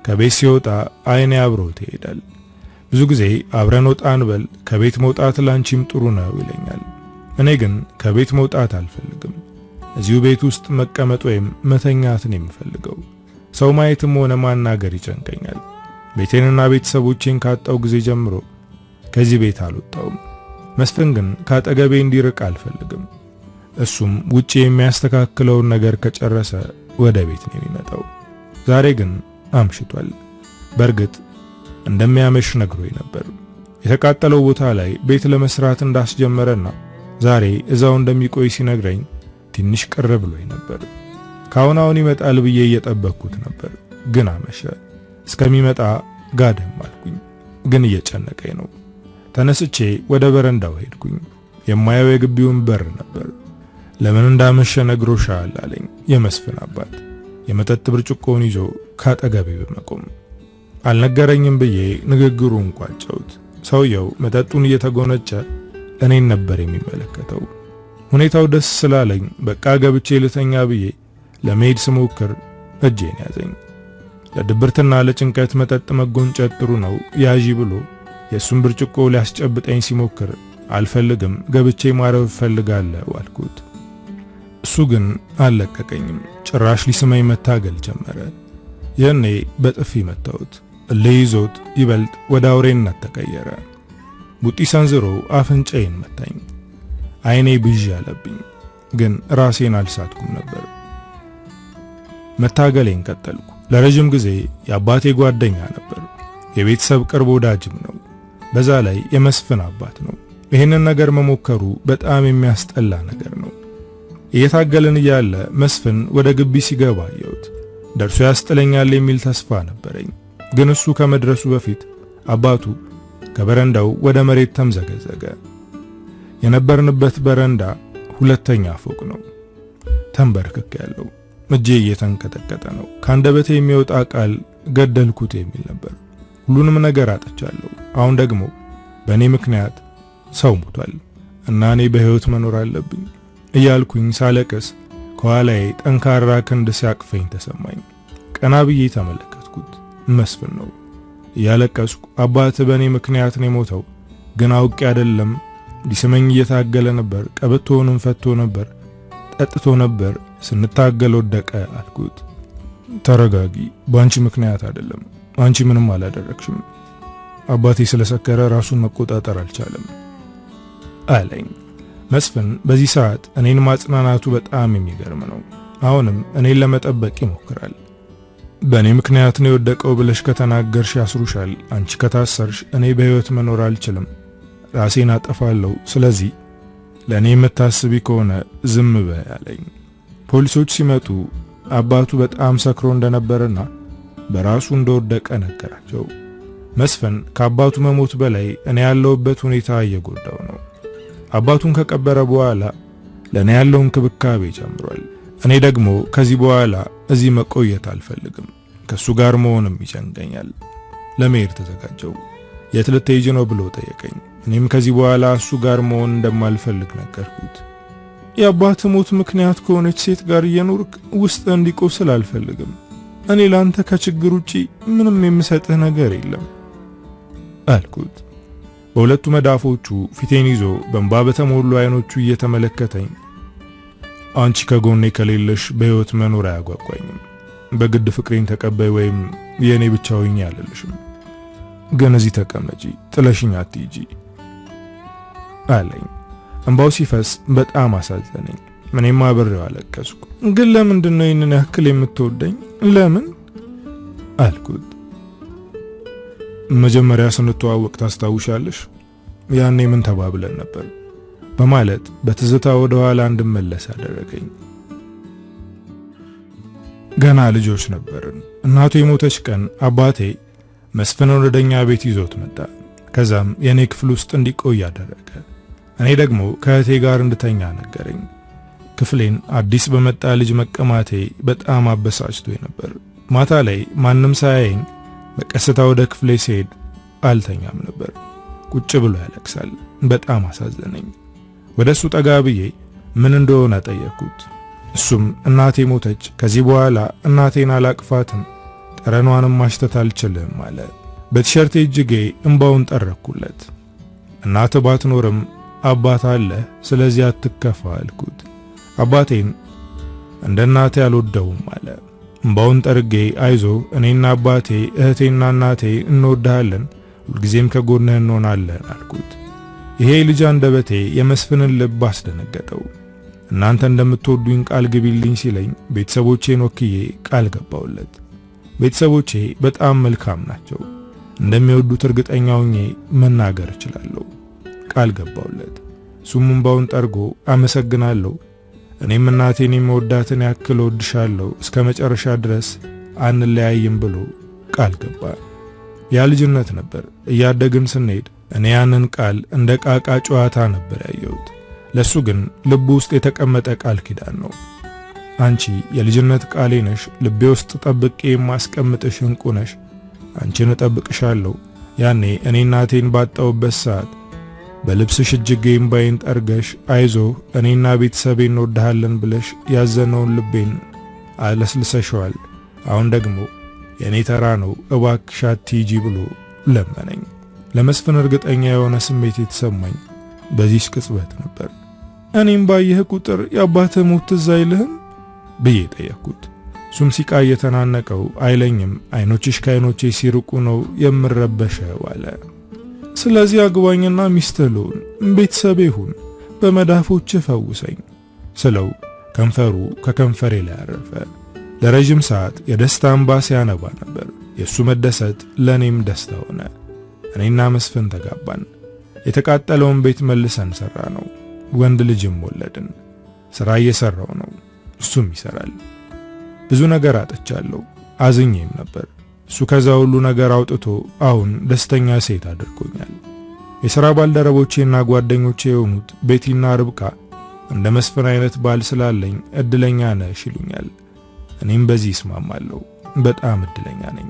[SPEAKER 1] ከቤት ሲወጣ አይኔ አብሮት ይሄዳል። ብዙ ጊዜ አብረን ወጣ እንበል፣ ከቤት መውጣት ላንቺም ጥሩ ነው ይለኛል። እኔ ግን ከቤት መውጣት አልፈልግም። እዚሁ ቤት ውስጥ መቀመጥ ወይም መተኛትን የምፈልገው። ሰው ማየትም ሆነ ማናገር ይጨንቀኛል። ቤቴንና ቤተሰቦቼን ካጣው ጊዜ ጀምሮ ከዚህ ቤት አልወጣውም። መስፍን ግን ካጠገቤ እንዲርቅ አልፈልግም። እሱም ውጪ የሚያስተካክለውን ነገር ከጨረሰ ወደ ቤት ነው የሚመጣው። ዛሬ ግን አምሽቷል። በእርግጥ እንደሚያመሽ ነግሮኝ ነበር። የተቃጠለው ቦታ ላይ ቤት ለመስራት እንዳስጀመረና ዛሬ እዛው እንደሚቆይ ሲነግረኝ ትንሽ ቅር ብሎኝ ነበር። ካሁን ይመጣል ብዬ እየጠበቅኩት ነበር፣ ግን አመሸ። እስከሚመጣ ጋደም አልኩኝ፣ ግን እየጨነቀኝ ነው። ተነስቼ ወደ በረንዳው ሄድኩኝ። የማየው የግቢውን በር ነበር። ለምን እንዳመሸ ነግሮሻል አለኝ የመስፍን አባት፣ የመጠጥ ብርጭቆውን ይዞ ካጠገቤ በመቆም። አልነገረኝም ብዬ ንግግሩን ቋጨሁት። ሰውየው መጠጡን እየተጎነጨ እኔን ነበር የሚመለከተው። ሁኔታው ደስ ስላለኝ በቃ ገብቼ ልተኛ ብዬ ለመሄድ ስሞክር እጄን ያዘኝ። ለድብርትና ለጭንቀት መጠጥ መጎንጨት ጥሩ ነው ያዢ ብሎ የሱን ብርጭቆ ሊያስጨብጠኝ ሲሞክር አልፈልግም፣ ገብቼ ማረፍ ፈልጋለሁ አልኩት። እሱ ግን አልለቀቀኝም። ጭራሽ ሊስመኝ መታገል ጀመረ። ይህኔ በጥፊ መታሁት። ለይዞት ይበልጥ ወደ አውሬነት ተቀየረ። ቡጢ ሰንዝሮ አፍንጫዬን መታኝ። አይኔ ብዥ ያለብኝ፣ ግን ራሴን አልሳትኩም ነበር። መታገሌን ቀጠልኩ። ለረጅም ጊዜ የአባቴ ጓደኛ ነበር። የቤተሰብ ቅርብ ወዳጅም ነው። በዛ ላይ የመስፍን አባት ነው። ይህንን ነገር መሞከሩ በጣም የሚያስጠላ ነገር ነው። እየታገልን እያለ መስፍን ወደ ግቢ ሲገባ አየሁት። ደርሶ ያስጥለኛል የሚል ተስፋ ነበረኝ። ግን እሱ ከመድረሱ በፊት አባቱ ከበረንዳው ወደ መሬት ተምዘገዘገ። የነበርንበት በረንዳ ሁለተኛ ፎቅ ነው። ተንበርክክ ያለው እጄ እየተንቀጠቀጠ ነው። ከአንደበቴ የሚወጣ ቃል ገደልኩት የሚል ነበር። ሁሉንም ነገር አጥቻለሁ። አሁን ደግሞ በእኔ ምክንያት ሰው ሞቷል እና እኔ በሕይወት መኖር አለብኝ እያልኩኝ ሳለቅስ ከኋላዬ ጠንካራ ክንድ ሲያቅፈኝ ተሰማኝ። ቀና ብዬ ተመለከትኩት። መስፍን ነው። እያለቀስኩ አባት በእኔ ምክንያት ነው የሞተው፣ ግን አውቄ አይደለም። ሊስመኝ እየታገለ ነበር። ቀበቶውንም ፈቶ ነበር፣ ጠጥቶ ነበር። ስንታገል ወደቀ አልኩት። ተረጋጊ፣ በአንቺ ምክንያት አይደለም። አንቺ ምንም አላደረግሽም። አባቴ ስለሰከረ ራሱን መቆጣጠር አልቻለም አለኝ። መስፍን በዚህ ሰዓት እኔን ማጽናናቱ በጣም የሚገርም ነው። አሁንም እኔን ለመጠበቅ ይሞክራል። በእኔ ምክንያት ነው የወደቀው ብለሽ ከተናገርሽ ያስሩሻል። አንቺ ከታሰርሽ እኔ በሕይወት መኖር አልችልም፣ ራሴን አጠፋለሁ። ስለዚህ ለእኔ የምታስቢ ከሆነ ዝም በይ አለኝ። ፖሊሶች ሲመጡ አባቱ በጣም ሰክሮ እንደነበረና በራሱ እንደወደቀ ነገራቸው። መስፍን ከአባቱ መሞት በላይ እኔ ያለሁበት ሁኔታ እየጎዳው ነው። አባቱን ከቀበረ በኋላ ለኔ ያለው እንክብካቤ ጀምሯል። እኔ ደግሞ ከዚህ በኋላ እዚህ መቆየት አልፈልግም። ከሱ ጋር መሆንም ይጨንቀኛል። ለመሄድ ተዘጋጀው። የት ልትሄጂ ነው ብሎ ጠየቀኝ። እኔም ከዚህ በኋላ እሱ ጋር መሆን እንደማልፈልግ ነገርኩት። የአባት ሞት ምክንያት ከሆነች ሴት ጋር እየኖርክ ውስጥ እንዲቆስል አልፈልግም። እኔ ላንተ ከችግር ውጪ ምንም የምሰጥህ ነገር የለም አልኩት። በሁለቱ መዳፎቹ ፊቴን ይዞ በእንባ በተሞሉ አይኖቹ እየተመለከተኝ አንቺ ከጎኔ ከሌለሽ በሕይወት መኖር አያጓጓኝም። በግድ ፍቅሬን ተቀበይ ወይም የኔ ብቻ ሆኜ አልልሽም። ግን እዚህ ተቀመጪ፣ ጥለሽኝ አትሂጂ አለኝ። እንባው ሲፈስ በጣም አሳዘነኝ። እኔም አብሬው አለቀስኩ። ግን ለምንድን ነው ይህንን ያክል የምትወደኝ? ለምን አልኩት። መጀመሪያ ስንተዋወቅ ታስታውሻለሽ? ያኔ ምን ተባብለን ነበር በማለት በትዝታ ወደ ኋላ እንድመለስ አደረገኝ። ገና ልጆች ነበርን። እናቱ የሞተች ቀን አባቴ መስፍን ወደኛ ቤት ይዞት መጣ። ከዛም የኔ ክፍል ውስጥ እንዲቆይ አደረገ። እኔ ደግሞ ከእህቴ ጋር እንድተኛ ነገረኝ። ክፍሌን አዲስ በመጣ ልጅ መቀማቴ በጣም አበሳጭቶኝ ነበር። ማታ ላይ ማንም ሳያየኝ በቀስታ ወደ ክፍሌ ሲሄድ አልተኛም ነበር። ቁጭ ብሎ ያለቅሳል። በጣም አሳዘነኝ። ወደሱ ጠጋ ብዬ ምን እንደሆነ ጠየቅኩት። እሱም እናቴ ሞተች፣ ከዚህ በኋላ እናቴን አላቅፋትም፣ ጠረኗንም ማሽተት አልችልም አለ። በቲሸርቴ እጅጌ እንባውን ጠረኩለት። እናት ባትኖርም አባት አለ፣ ስለዚህ አትከፋ አልኩት። አባቴን እንደ እናቴ አልወደውም አለ። እንባውን ጠርጌ አይዞ እኔና አባቴ እህቴና እናቴ እንወድሃለን፣ ሁልጊዜም ከጎንህ እንሆናለን አልኩት። ይሄ ልጅ አንደበቴ የመስፍንን ልብ አስደነገጠው። እናንተ እንደምትወዱኝ ቃል ግቢልኝ ሲለኝ ቤተሰቦቼን ወክዬ ቃል ገባውለት። ቤተሰቦቼ በጣም መልካም ናቸው። እንደሚወዱት እርግጠኛ ሆኜ መናገር እችላለሁ። ቃል ገባውለት። እሱም እንባውን ጠርጎ አመሰግናለሁ፣ እኔም እናቴን የምወዳትን ያክል ወድሻለሁ፣ እስከ መጨረሻ ድረስ አንለያይም ብሎ ቃል ገባ። ያ ልጅነት ነበር። እያደግን ስንሄድ እኔ ያንን ቃል እንደ ቃቃ ጨዋታ ነበር ያየሁት። ለሱ ግን ልቡ ውስጥ የተቀመጠ ቃል ኪዳን ነው። አንቺ የልጅነት ቃሌ ነሽ፣ ልቤ ውስጥ ጠብቄ የማስቀምጥሽ እንቁ ነሽ፣ አንቺን እጠብቅሻለሁ። ያኔ እኔ እናቴን ባጣውበት ሰዓት በልብስሽ እጅጌ እምባዬን ጠርገሽ አይዞ እኔና ቤተሰቤን እንወድሃለን ብለሽ ያዘነውን ልቤን አለስልሰሽዋል። አሁን ደግሞ የኔ ተራ ነው፣ እባክሽ አትሂጂ ብሎ ለመነኝ። ለመስፍን እርግጠኛ የሆነ ስሜት የተሰማኝ በዚህ ቅጽበት ነበር። እኔም ባየህ ቁጥር የአባትህ ሞት ትዝ አይልህም ብዬ ጠየቅኩት። እሱም ሲቃ እየተናነቀው አይለኝም፣ አይኖችሽ ከአይኖቼ ሲርቁ ነው የምረበሸው አለ። ስለዚህ አግባኝና ሚስትህ ልሁን፣ ቤተሰቤ ሁን፣ በመዳፎች ፈውሰኝ ስለው ከንፈሩ ከከንፈሬ ላይ አረፈ። ለረጅም ሰዓት የደስታ እንባ ሲያነባ ነበር። የሱ መደሰት ለኔም ደስታ ሆነ። እኔና መስፍን ተጋባን። የተቃጠለውን ቤት መልሰን ሰራ ነው። ወንድ ልጅም ወለድን። ስራ እየሰራው ነው፣ እሱም ይሰራል። ብዙ ነገር አጥቻለሁ፣ አዝኜም ነበር። እሱ ከዛ ሁሉ ነገር አውጥቶ አሁን ደስተኛ ሴት አድርጎኛል። የሥራ ባልደረቦቼና ጓደኞቼ የሆኑት ቤቲና ርብቃ እንደ መስፍን አይነት ባል ስላለኝ እድለኛ ነሽ ይሉኛል። እኔም በዚህ እስማማለሁ። በጣም እድለኛ ነኝ።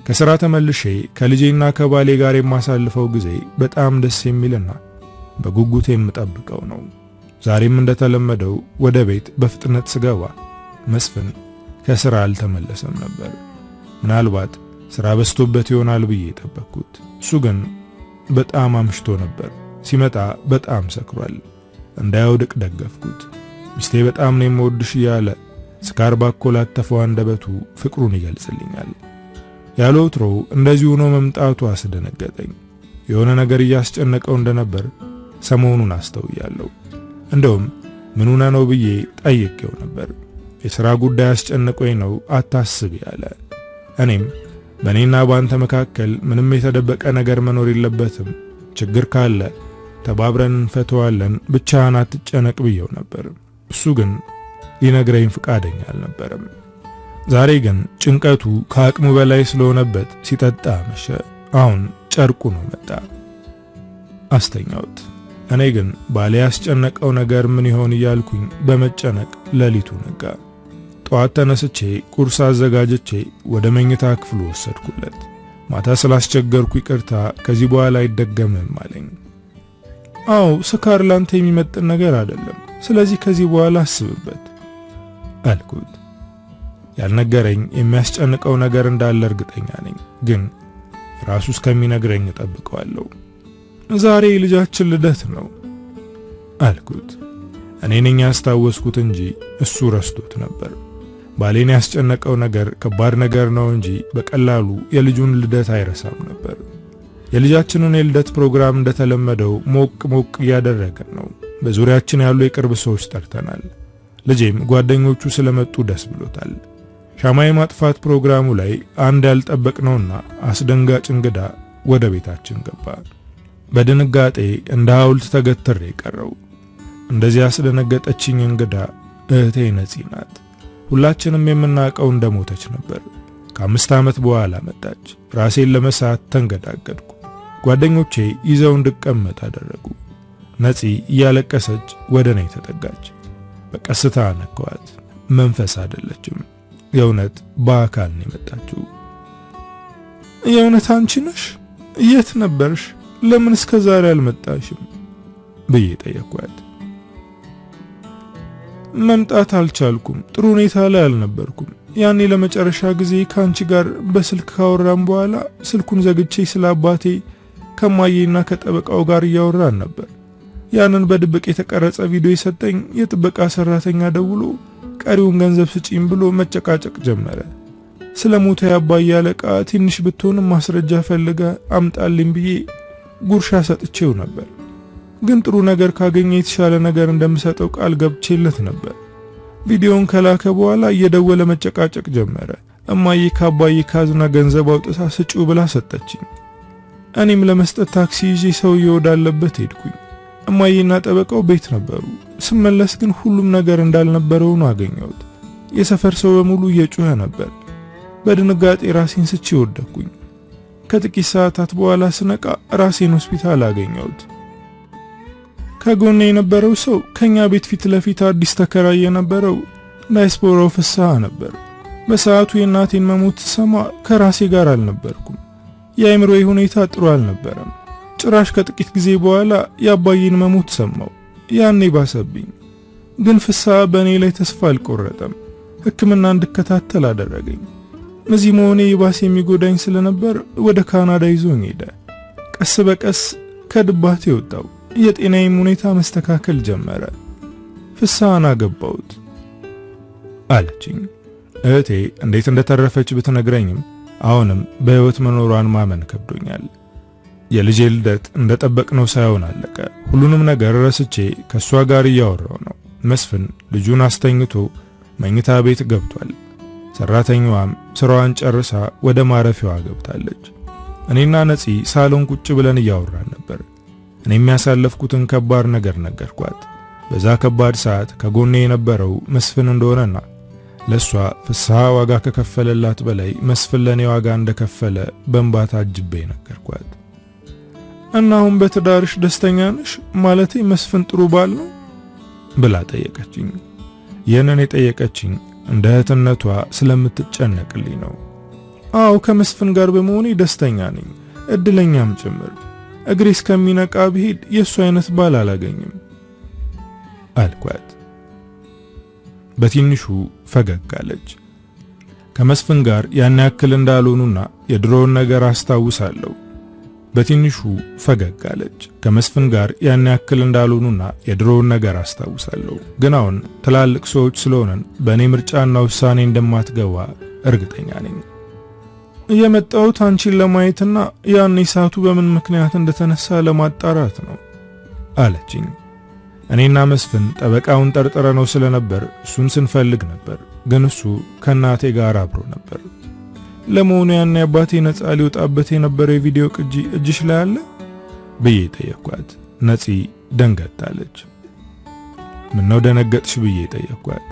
[SPEAKER 1] ከሥራ ተመልሼ ከልጄና ከባሌ ጋር የማሳልፈው ጊዜ በጣም ደስ የሚልና በጉጉት የምጠብቀው ነው። ዛሬም እንደተለመደው ወደ ቤት በፍጥነት ስገባ መስፍን ከሥራ አልተመለሰም ነበር። ምናልባት ሥራ በዝቶበት ይሆናል ብዬ ጠበቅኩት። እሱ ግን በጣም አምሽቶ ነበር። ሲመጣ በጣም ሰክሯል። እንዳይወድቅ ደገፍኩት። ሚስቴ በጣም ነው የምወድሽ እያለ ስካር ባኮላተፈው አንደበቱ ፍቅሩን ይገልጽልኛል። ያለ ወትሮ እንደዚህ ሆኖ መምጣቱ አስደነገጠኝ። የሆነ ነገር እያስጨነቀው እንደነበር ሰሞኑን አስተውያለሁ። እንደውም ምን ሆነ ነው ብዬ ጠይቄው ነበር። የሥራ ጉዳይ አስጨነቀኝ ነው አታስብ ያለ። እኔም በእኔና ባንተ መካከል ምንም የተደበቀ ነገር መኖር የለበትም፣ ችግር ካለ ተባብረን እንፈተዋለን፣ ብቻህን አትጨነቅ ብየው ነበር። እሱ ግን ሊነግረኝ ፍቃደኛ አልነበረም። ዛሬ ግን ጭንቀቱ ከአቅሙ በላይ ስለሆነበት ሲጠጣ መሸ። አሁን ጨርቁ ነው መጣ። አስተኛውት። እኔ ግን ባሌ ያስጨነቀው ነገር ምን ይሆን እያልኩኝ በመጨነቅ ሌሊቱ ነጋ። ጠዋት ተነስቼ ቁርስ አዘጋጅቼ ወደ መኝታ ክፍሉ ወሰድኩለት። ማታ ስላስቸገርኩ ይቅርታ፣ ከዚህ በኋላ አይደገምም አለኝ። አዎ ስካር ላንተ የሚመጥን ነገር አይደለም፣ ስለዚህ ከዚህ በኋላ አስብበት አልኩት። ያልነገረኝ የሚያስጨንቀው ነገር እንዳለ እርግጠኛ ነኝ፣ ግን ራሱ እስከሚነግረኝ እጠብቀዋለሁ። ዛሬ ልጃችን ልደት ነው አልኩት። እኔ ነኝ ያስታወስኩት እንጂ እሱ ረስቶት ነበር። ባሌን ያስጨነቀው ነገር ከባድ ነገር ነው እንጂ በቀላሉ የልጁን ልደት አይረሳም ነበር። የልጃችንን የልደት ፕሮግራም እንደተለመደው ሞቅ እያደረገን ነው። በዙሪያችን ያሉ የቅርብ ሰዎች ጠርተናል። ልጄም ጓደኞቹ ስለመጡ ደስ ብሎታል። ሻማ የማጥፋት ፕሮግራሙ ላይ አንድ ያልጠበቅነውና አስደንጋጭ እንግዳ ወደ ቤታችን ገባ። በድንጋጤ እንደ ሐውልት ተገትሬ ቀረው። እንደዚህ ያስደነገጠችኝ እንግዳ እህቴ ነፂ ናት። ሁላችንም የምናውቀው እንደሞተች ነበር። ከ5 ዓመት በኋላ መጣች። ራሴን ለመሳት ተንገዳገድኩ። ጓደኞቼ ይዘው እንድቀመጥ አደረጉ። ነፂ እያለቀሰች ወደ እኔ ተጠጋች። በቀስታ ነካዋት። መንፈስ አይደለችም፣ የእውነት በአካል ነው የመጣችው። የእውነት አንቺ ነሽ? የት ነበርሽ? ለምን እስከ ዛሬ አልመጣሽም? ብዬ ጠየቅኳት። መምጣት አልቻልኩም፣ ጥሩ ሁኔታ ላይ አልነበርኩም። ያኔ ለመጨረሻ ጊዜ ካንቺ ጋር በስልክ ካወራን በኋላ ስልኩን ዘግቼ ስለ አባቴ ከማዬና ከጠበቃው ጋር እያወራን ነበር። ያንን በድብቅ የተቀረጸ ቪዲዮ የሰጠኝ የጥበቃ ሰራተኛ ደውሎ ቀሪውን ገንዘብ ስጪኝ ብሎ መጨቃጨቅ ጀመረ። ስለ ሞተ አባዬ አለቃ ትንሽ ብትሆንም ማስረጃ ፈልጋ አምጣልኝ ብዬ ጉርሻ ሰጥቼው ነበር። ግን ጥሩ ነገር ካገኘ የተሻለ ነገር እንደምሰጠው ቃል ገብቼለት ነበር። ቪዲዮውን ከላከ በኋላ እየደወለ መጨቃጨቅ ጀመረ። እማዬ ከአባዬ ካዝና ገንዘብ አውጥታ ስጪው ብላ ሰጠችኝ። እኔም ለመስጠት ታክሲ ይዤ ሰውዬው ወዳለበት ሄድኩኝ። እማዬና ጠበቃው ቤት ነበሩ። ስመለስ ግን ሁሉም ነገር እንዳልነበረው ነው አገኘሁት። የሰፈር ሰው በሙሉ እየጮኸ ነበር። በድንጋጤ ራሴን ስቼ ወደቅኩኝ። ከጥቂት ሰዓታት በኋላ ስነቃ ራሴን ሆስፒታል አገኘሁት። ከጎኔ የነበረው ሰው ከኛ ቤት ፊት ለፊት አዲስ ተከራይ የነበረው ዳይስፖራው ፍስሐ ነበር። በሰዓቱ የእናቴን መሞት ሰማ ከራሴ ጋር አልነበርኩም። የአእምሮዬ ሁኔታ ጥሩ አልነበረም። ጭራሽ ከጥቂት ጊዜ በኋላ የአባዬን መሞት ሰማው። ያኔ ባሰብኝ። ግን ፍስሐ በእኔ ላይ ተስፋ አልቆረጠም። ሕክምና እንድከታተል አደረገኝ። እዚህ መሆኔ ይባስ የሚጎዳኝ ስለነበር ወደ ካናዳ ይዞኝ ሄደ። ቀስ በቀስ ከድባቴ ወጣው። የጤናዬም ሁኔታ መስተካከል ጀመረ። ፍስሐን አገባሁት አለችኝ። እህቴ እንዴት እንደተረፈች ብትነግረኝም አሁንም በሕይወት መኖሯን ማመን ከብዶኛል። የልጄ ልደት እንደጠበቅነው ሳይሆን አለቀ። ሁሉንም ነገር ረስቼ ከሷ ጋር እያወራው ነው። መስፍን ልጁን አስተኝቶ መኝታ ቤት ገብቷል። ሰራተኛዋም ስራዋን ጨርሳ ወደ ማረፊያዋ ገብታለች። እኔና ነፂ ሳሎን ቁጭ ብለን እያወራን ነበር። እኔ የሚያሳለፍኩትን ከባድ ነገር ነገርኳት። በዛ ከባድ ሰዓት ከጎኔ የነበረው መስፍን እንደሆነና ለሷ ፍስሐ ዋጋ ከከፈለላት በላይ መስፍን ለኔ ዋጋ እንደከፈለ በእንባ ታጅቤ ነገርኳት። እና አሁን በትዳርሽ ደስተኛ ነሽ? ማለቴ መስፍን ጥሩ ባል ነው ብላ ጠየቀችኝ። ይህንን የጠየቀችኝ እንደ እህትነቷ ስለምትጨነቅልኝ ነው። አዎ ከመስፍን ጋር በመሆኔ ደስተኛ ነኝ፣ እድለኛም ጭምር። እግሬ እስከሚነቃ ብሄድ የሱ አይነት ባል አላገኝም አልኳት። በትንሹ ፈገግ አለች። ከመስፍን ጋር ያን ያክል እንዳልሆኑና የድሮውን ነገር አስታውሳለሁ። በትንሹ ፈገግ አለች። ከመስፍን ጋር ያን ያክል እንዳልሆኑና የድሮውን ነገር አስታውሳለሁ። ግን አሁን ትላልቅ ሰዎች ስለሆነን በእኔ ምርጫና ውሳኔ እንደማትገባ እርግጠኛ ነኝ። የመጣሁት አንቺን ለማየትና ያኔ እሳቱ በምን ምክንያት እንደተነሳ ለማጣራት ነው አለችኝ። እኔና መስፍን ጠበቃውን ጠርጥረነው ስለነበር እሱን ስንፈልግ ነበር። ግን እሱ ከናቴ ጋር አብሮ ነበር። ለመሆኑ ያኔ አባቴ ነፃ ሊወጣበት የነበረው የቪዲዮ ቅጂ እጅሽ ላይ አለ ብዬ ጠየቅኳት። ነፂ ደንገጣለች። ምን ነው ደነገጥሽ ብዬ ጠየቅኳት።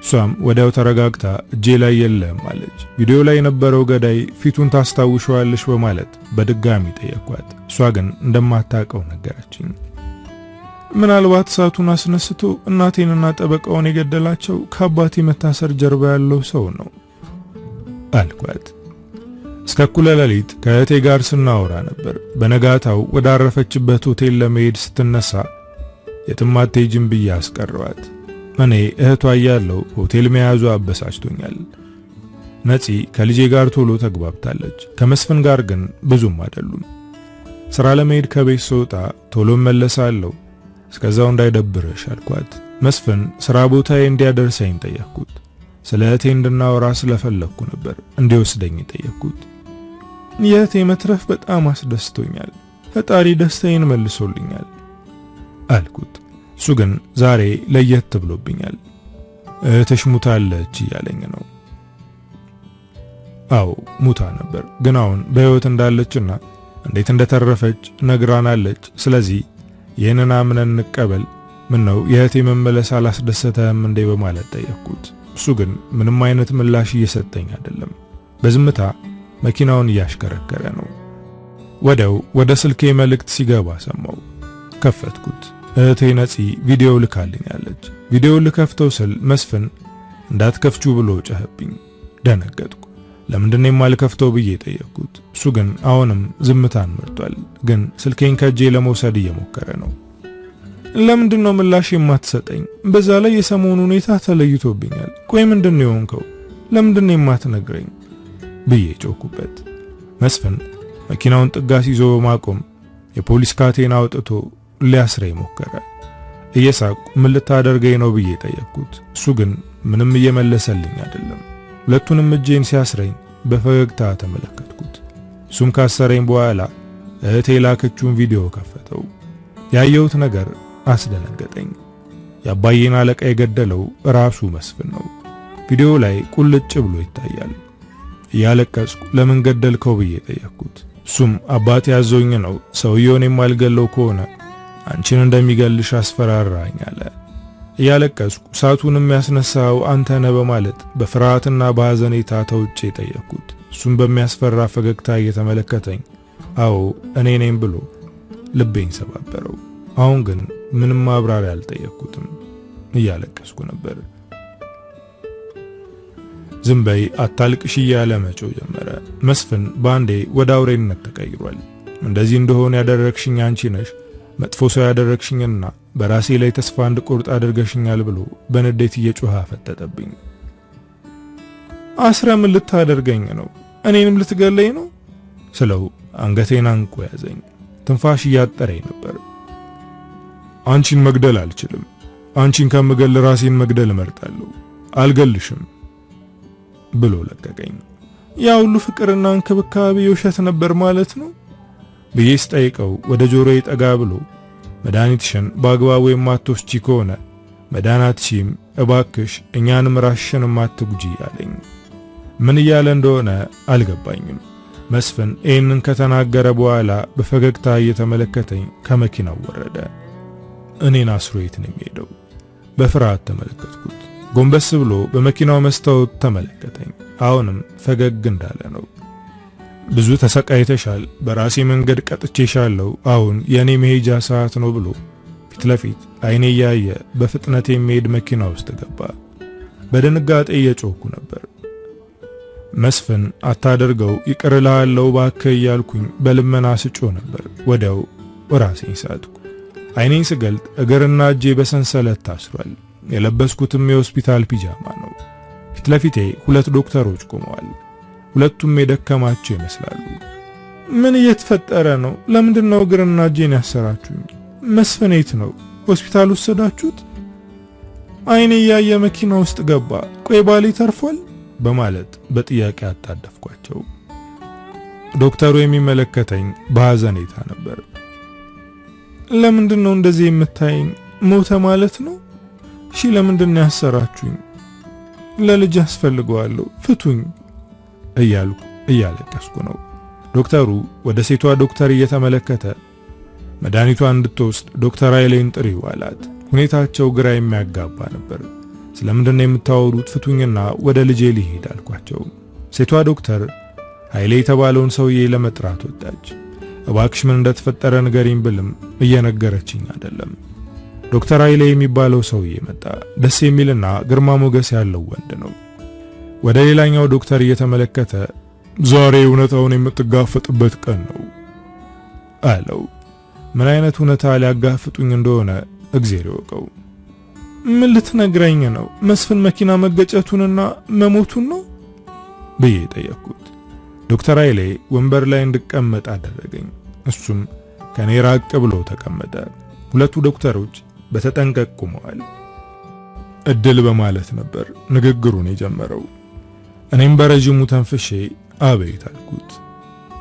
[SPEAKER 1] እሷም ወዲያው ተረጋግታ እጄ ላይ የለም አለች። ቪዲዮ ላይ የነበረው ገዳይ ፊቱን ታስታውሻለሽ በማለት በድጋሚ ጠየቅኳት። እሷ ግን እንደማታውቀው ነገረችኝ። ምናልባት እሳቱን አስነስቶ እናቴንና ጠበቃውን የገደላቸው ከአባቴ መታሰር ጀርባ ያለው ሰው ነው አልኳት። እስከ እኩለ ሌሊት ከእህቴ ጋር ስናወራ ነበር። በነጋታው ወደ አረፈችበት ሆቴል ለመሄድ ስትነሳ የትም አትሄጂም ብዬ አስቀረዋት። እኔ እህቷ እያለሁ ሆቴል መያዙ አበሳጭቶኛል። ነፂ ከልጄ ጋር ቶሎ ተግባብታለች። ከመስፍን ጋር ግን ብዙም አይደሉም። ስራ ለመሄድ ከቤት ስወጣ ቶሎ መለሳለሁ፣ እስከዛው እንዳይደብርሽ አልኳት። መስፍን ስራ ቦታዬ እንዲያደርሰኝ ጠየቅኩት። ስለ እህቴ እንድናወራ ስለፈለኩ ነበር እንዲወስደኝ ጠየቅኩት። የእህቴ መትረፍ በጣም አስደስቶኛል፣ ፈጣሪ ደስታዬን መልሶልኛል አልኩት። እሱ ግን ዛሬ ለየት ብሎብኛል። እህትሽ ሙታለች እያለኝ ነው። አዎ ሙታ ነበር፣ ግን አሁን በሕይወት እንዳለችና እንዴት እንደተረፈች ነግራናለች። ስለዚህ ይህንን አምነን እንቀበል። ምን ነው የእህቴ መመለስ አላስደሰተህም እንዴ በማለት ጠየቅኩት። እሱ ግን ምንም አይነት ምላሽ እየሰጠኝ አይደለም። በዝምታ መኪናውን እያሽከረከረ ነው። ወዲያው ወደ ስልኬ መልእክት ሲገባ ሰማው። ከፈትኩት። እህቴ ነፂ ቪዲዮ ልካልኛለች። ቪዲዮ ልከፍተው ስል መስፍን እንዳትከፍቹ ብሎ ጨህብኝ። ደነገጥኩ። ለምንድነው የማልከፍተው ብዬ ጠየቅኩት። እሱ ግን አሁንም ዝምታን መርጧል። ግን ስልኬን ከጄ ለመውሰድ እየሞከረ ነው። ለምንድነው ምላሽ የማትሰጠኝ? በዛ ላይ የሰሞኑ ሁኔታ ተለይቶብኛል። ቆይ ምንድነው የሆንከው? ለምንድነው የማትነግረኝ ብዬ ጮኩበት። መስፍን መኪናውን ጥጋት ይዞ በማቆም የፖሊስ ካቴና አውጥቶ ሊያስረኝ ሞከረ። እየሳቁ ምን ልታደርገኝ ነው ብዬ ጠየቅኩት። እሱ ግን ምንም እየመለሰልኝ አይደለም። ሁለቱንም እጄን ሲያስረኝ በፈገግታ ተመለከትኩት። እሱም ካሰረኝ በኋላ እህቴ ላከችውን ቪዲዮ ከፈተው። ያየሁት ነገር አስደነገጠኝ። የአባዬን አለቃ የገደለው ራሱ መስፍን ነው። ቪዲዮ ላይ ቁልጭ ብሎ ይታያል። እያለቀስኩ ለምን ገደልከው ብዬ ጠየቅኩት። እሱም አባቴ ያዘውኝ ነው፣ ሰውየውን የማልገለው ከሆነ አንቺን እንደሚገልሽ አስፈራራኝ አለ። እያለቀስኩ እሳቱንም ያስነሳው አንተ ነህ በማለት በፍርሃትና በሐዘኔታ ተውጬ ጠየቅኩት። እሱም በሚያስፈራ ፈገግታ እየተመለከተኝ አዎ እኔ ነኝ ብሎ ልቤን ሰባበረው። አሁን ግን ምንም ማብራሪያ አልጠየቅኩትም። እያለቀስኩ ነበር። ዝም በይ አታልቅሽ እያለ መጮህ ጀመረ። መስፍን ባንዴ ወደ አውሬነት ተቀይሯል። እንደዚህ እንደሆነ ያደረግሽኝ አንቺ ነሽ፣ መጥፎ ሰው ያደረግሽኝና በራሴ ላይ ተስፋ እንድቆርጥ አድርገሽኛል ብሎ በንዴት እየጮኸ አፈጠጠብኝ። አስረ ምን ልታደርገኝ ነው? እኔንም ልትገለኝ ነው ስለው አንገቴን አንቆ ያዘኝ። ትንፋሽ እያጠረኝ ነበር። አንቺን መግደል አልችልም። አንቺን ከምገል ራሴን መግደል እመርጣለሁ። አልገልሽም ብሎ ለቀቀኝ። ያ ሁሉ ፍቅርና እንክብካቤ የውሸት ነበር ማለት ነው ብዬ ስጠይቀው ወደ ጆሮዬ ጠጋ ብሎ መድኃኒትሽን በአግባቡ የማትወስጂ ከሆነ መድኃኒትሽም እባክሽ እኛንም ራስሽንም አትጉጂ አለኝ። ምን እያለ እንደሆነ አልገባኝም። መስፍን ይህንን ከተናገረ በኋላ በፈገግታ እየተመለከተኝ ከመኪናው ወረደ። እኔን አስሮ የት ነው የሚሄደው? በፍርሃት ተመለከትኩት። ጎንበስ ብሎ በመኪናው መስታወት ተመለከተኝ። አሁንም ፈገግ እንዳለ ነው። ብዙ ተሰቃይተሻል፣ በራሴ መንገድ ቀጥቼሻለሁ፣ አሁን የኔ መሄጃ ሰዓት ነው ብሎ ፊት ለፊት አይኔ ያየ በፍጥነት የሚሄድ መኪና ውስጥ ገባ። በድንጋጤ እየጮኩ ነበር። መስፍን አታደርገው፣ ይቅርልሃለሁ እባክህ እያልኩኝ በልመና ስጮ ነበር። ወዲያው ራሴን ሳትኩ። አይኔን ስገልጥ እግርና እጄ በሰንሰለት ታስሯል። የለበስኩትም የሆስፒታል ፒጃማ ነው። ፊት ለፊቴ ሁለት ዶክተሮች ቆመዋል። ሁለቱም የደከማቸው ይመስላሉ። ምን እየተፈጠረ ነው? ለምንድነው እግርና እጄን ያሰራችሁኝ? መስፍን የት ነው? ሆስፒታል ወሰዳችሁት? አይኔ ያየ መኪና ውስጥ ገባ። ቆይ ባሌ ተርፏል በማለት በጥያቄ አጣደፍኳቸው። ዶክተሩ የሚመለከተኝ በሐዘኔታ ነበር። ለምንድነው እንደዚህ የምታየኝ? ሞተ ማለት ነው? እሺ ለምንድነው ያሰራችሁኝ? ለልጅ አስፈልገዋለሁ፣ ፍቱኝ እያልኩ እያለቀስኩ ነው። ዶክተሩ ወደ ሴቷ ዶክተር እየተመለከተ መድኃኒቷን እንድትወስድ ዶክተር ኃይሌን ጥሪው አላት። ሁኔታቸው ግራ የሚያጋባ ነበር። ስለምንድነው የምታወሩት? ፍቱኝና ወደ ልጄ ሊሄድ አልኳቸው። ሴቷ ዶክተር ኃይሌ የተባለውን ሰውዬ ለመጥራት ወጣች። እባክሽ ምን እንደተፈጠረ ንገሪኝ ብልም እየነገረችኝ አይደለም። ዶክተር ኃይሌ የሚባለው ሰውዬ መጣ። ደስ የሚልና ግርማ ሞገስ ያለው ወንድ ነው። ወደ ሌላኛው ዶክተር እየተመለከተ ዛሬ እውነታውን የምትጋፈጥበት ቀን ነው አለው። ምን አይነት እውነታ ሊያጋፍጡኝ እንደሆነ እግዚአብሔር ይወቀው። ምን ልትነግረኝ ነው? መስፍን መኪና መገጨቱንና መሞቱን ነው ብዬ ጠየቅኩት። ዶክተር ኃይሌ ወንበር ላይ እንድቀመጥ አደረገኝ። እሱም ከኔ ራቅ ብሎ ተቀመጠ። ሁለቱ ዶክተሮች በተጠንቀቅ ቆመዋል። እድል በማለት ነበር ንግግሩን የጀመረው። እኔም በረጅሙ ተንፍሼ አቤት አልኩት።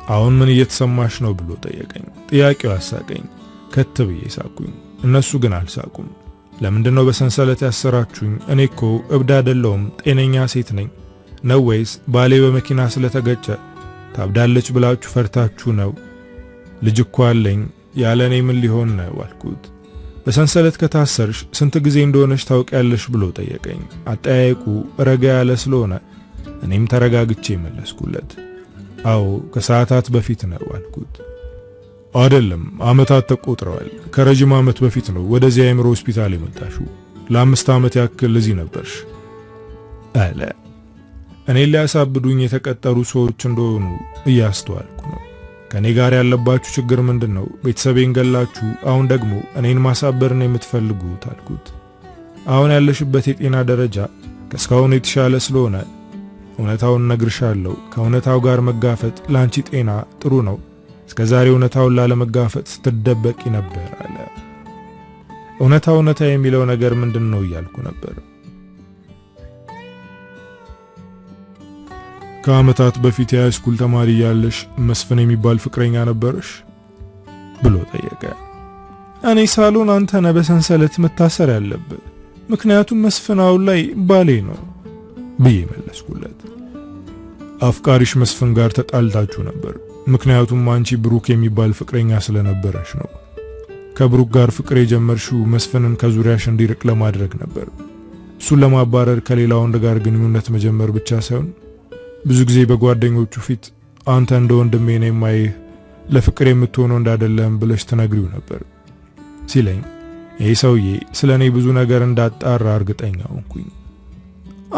[SPEAKER 1] አሁን ምን እየተሰማሽ ነው ብሎ ጠየቀኝ። ጥያቄው አሳቀኝ። ከት ብዬ ሳኩኝ። እነሱ ግን አልሳቁም። ለምንድነው በሰንሰለት ያሰራችሁኝ? እኔ እኮ እብድ አይደለሁም፣ ጤነኛ ሴት ነኝ። ነው ወይስ ባሌ በመኪና ስለተገጨ ታብዳለች ብላችሁ ፈርታችሁ ነው? ልጅ እኮ አለኝ፣ ያለ እኔ ምን ሊሆን ነው አልኩት። በሰንሰለት ከታሰርሽ ስንት ጊዜ እንደሆነሽ ታውቂያለሽ ብሎ ጠየቀኝ። አጠያየቁ ረጋ ያለ ስለሆነ እኔም ተረጋግቼ መለስኩለት። አዎ ከሰዓታት በፊት ነው አልኩት። አይደለም ዓመታት ተቆጥረዋል። ከረጅም ዓመት በፊት ነው ወደዚህ የአእምሮ ሆስፒታል የመጣሽው። ለ5 ዓመት ያክል እዚህ ነበርሽ አለ። እኔ ሊያሳብዱኝ የተቀጠሩ ሰዎች እንደሆኑ እያስተዋልኩ ነው። ከኔ ጋር ያለባችሁ ችግር ምንድነው? ቤተሰቤን ገላችሁ አሁን ደግሞ እኔን ማሳበርን የምትፈልጉት አልኩት። አሁን ያለሽበት የጤና ደረጃ ከስካሁን የተሻለ ስለሆነ እውነታውን ነግርሻለሁ። ከእውነታው ጋር መጋፈጥ ላንቺ ጤና ጥሩ ነው። እስከዛሬ እውነታውን ላለመጋፈጥ ስትደበቂ ነበር አለ። እውነታ የሚለው ነገር ምንድነው እያልኩ ነበር። ከዓመታት በፊት የሃይስኩል ተማሪ ያለሽ መስፍን የሚባል ፍቅረኛ ነበርሽ ብሎ ጠየቀ። እኔ ሳሎን አንተ ነህ በሰንሰለት መታሰር ያለብህ፣ ምክንያቱም መስፍን አሁን ላይ ባሌ ነው ብዬ መለስኩለት። አፍቃሪሽ መስፍን ጋር ተጣልታችሁ ነበር፣ ምክንያቱም አንቺ ብሩክ የሚባል ፍቅረኛ ስለነበረሽ ነው። ከብሩክ ጋር ፍቅር የጀመርሽው መስፍንን ከዙሪያሽ እንዲርቅ ለማድረግ ነበር። እሱን ለማባረር ከሌላ ወንድ ጋር ግንኙነት መጀመር ብቻ ሳይሆን ብዙ ጊዜ በጓደኞቹ ፊት አንተ እንደ ወንድሜ ነህ የማይህ ለፍቅር የምትሆነው እንዳደለም ብለሽ ትነግሪው ነበር ሲለኝ፣ ይሄ ሰውዬ ስለኔ ብዙ ነገር እንዳጣራ እርግጠኛ ሆንኩኝ።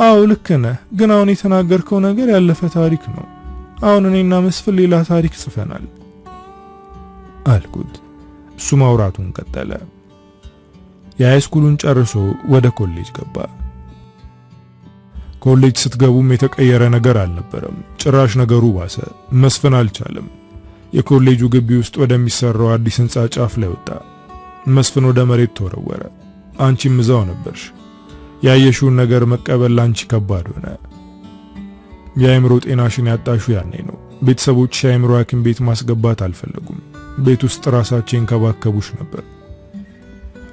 [SPEAKER 1] አዎ ልክ ነህ፣ ግን አሁን የተናገርከው ነገር ያለፈ ታሪክ ነው። አሁን እኔና መስፍን ሌላ ታሪክ ጽፈናል አልኩት። እሱ ማውራቱን ቀጠለ። የሃይስኩሉን ጨርሶ ወደ ኮሌጅ ገባ። ኮሌጅ ስትገቡም የተቀየረ ነገር አልነበረም። ጭራሽ ነገሩ ባሰ። መስፍን አልቻለም። የኮሌጁ ግቢ ውስጥ ወደሚሰራው አዲስ ህንጻ ጫፍ ላይ ወጣ። መስፍን ወደ መሬት ተወረወረ። አንቺም እዛው ነበርሽ። ያየሽውን ነገር መቀበል ላንቺ ከባድ ሆነ። የአእምሮ ጤናሽን ያጣሽው ያኔ ነው። ቤተሰቦችሽ የአእምሮ ሐኪም ቤት ማስገባት አልፈለጉም። ቤት ውስጥ ራሳቸው ይንከባከቡሽ ነበር።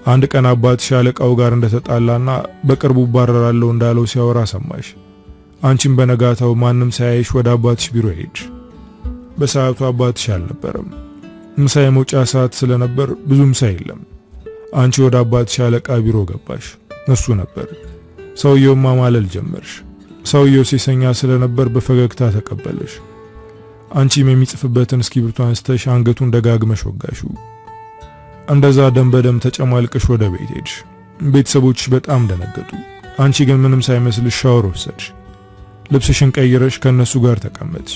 [SPEAKER 1] አንድ ቀን አባትሽ አለቃው ጋር እንደተጣላና በቅርቡ ባረራለው እንዳለው ሲያወራ ሰማሽ። አንቺም በነጋታው ማንም ሳያይሽ ወደ አባትሽ ቢሮ ሄድሽ። በሰዓቱ አባትሽ አልነበረም። ምሳ የመውጫ ሰዓት ስለነበር ብዙ ምሳ የለም። አንቺ ወደ አባትሽ አለቃ ቢሮ ገባሽ። እሱ ነበር። ሰውየው ማማለል ጀመርሽ። ሰውየው ሴሰኛ ስለነበር በፈገግታ ተቀበለሽ። አንቺም የሚጽፍበትን እስክሪብቶ አንስተሽ አንገቱን ደጋግመሽ ወጋሽው። እንደዛ ደም በደም ተጨማልቀሽ ወደ ቤት ሄድሽ። ቤተሰቦችሽ በጣም ደነገጡ። አንቺ ግን ምንም ሳይመስልሽ ሻወር ወሰድሽ። ልብስሽን ቀይረሽ ከነሱ ጋር ተቀመጥሽ።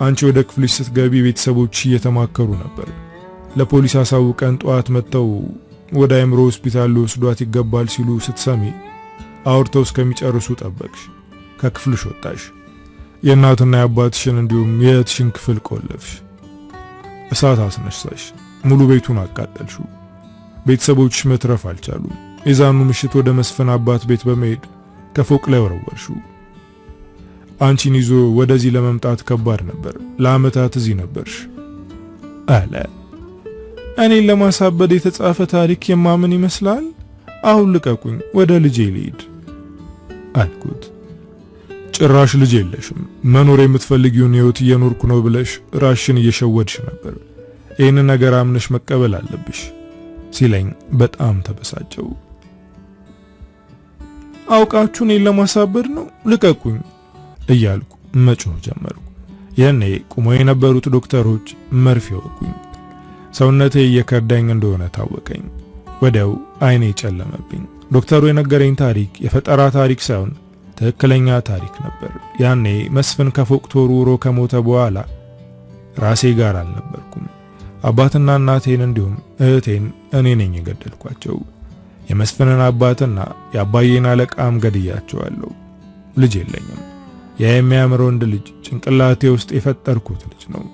[SPEAKER 1] አንቺ ወደ ክፍልሽ ስትገቢ ቤተሰቦችሽ እየተማከሩ ነበር። ለፖሊስ አሳውቀን ጠዋት መጥተው ወደ አእምሮ ሆስፒታል ሊወስዷት ይገባል ሲሉ ስትሰሚ አውርተው እስከሚጨርሱ ጠበቅሽ። ከክፍልሽ ወጣሽ። የእናትና የአባትሽን እንዲሁም የእህትሽን ክፍል ቆለፍሽ። እሳት አስነሳሽ። ሙሉ ቤቱን አቃጠልሽው። ቤተሰቦችሽ መትረፍ አልቻሉም። የዛኑ ምሽት ወደ መስፍን አባት ቤት በመሄድ ከፎቅ ላይ ወረወርሽው። አንቺን ይዞ ወደዚህ ለመምጣት ከባድ ነበር። ለዓመታት እዚህ ነበርሽ አለ። እኔን ለማሳበድ የተጻፈ ታሪክ የማምን ይመስላል። አሁን ልቀቁኝ፣ ወደ ልጄ ልሂድ አልኩት። ጭራሽ ልጅ የለሽም። መኖር የምትፈልጊውን ህይወት እየኖርኩ ነው ብለሽ ራስሽን እየሸወድሽ ነበር። ይህን ነገር አምነሽ መቀበል አለብሽ ሲለኝ በጣም ተበሳጨው። አውቃችሁ እኔን ለማሳበድ ነው፣ ልቀቁኝ እያልኩ መጮህ ጀመርኩ። ያኔ ቁመው የነበሩት ዶክተሮች መርፌ ወጉኝ። ሰውነቴ እየከዳኝ እንደሆነ ታወቀኝ። ወዲያው አይኔ ጨለመብኝ። ዶክተሩ የነገረኝ ታሪክ የፈጠራ ታሪክ ሳይሆን ትክክለኛ ታሪክ ነበር። ያኔ መስፍን ከፎቅ ተወርውሮ ከሞተ በኋላ ራሴ ጋር አልነበርኩም። አባትና እናቴን እንዲሁም እህቴን እኔ ነኝ የገደልኳቸው። የመስፍንን አባትና የአባዬን አለቃም ገድያቸዋለሁ። ልጅ የለኝም። ያ የሚያምር ወንድ ልጅ ጭንቅላቴ ውስጥ የፈጠርኩት ልጅ ነው።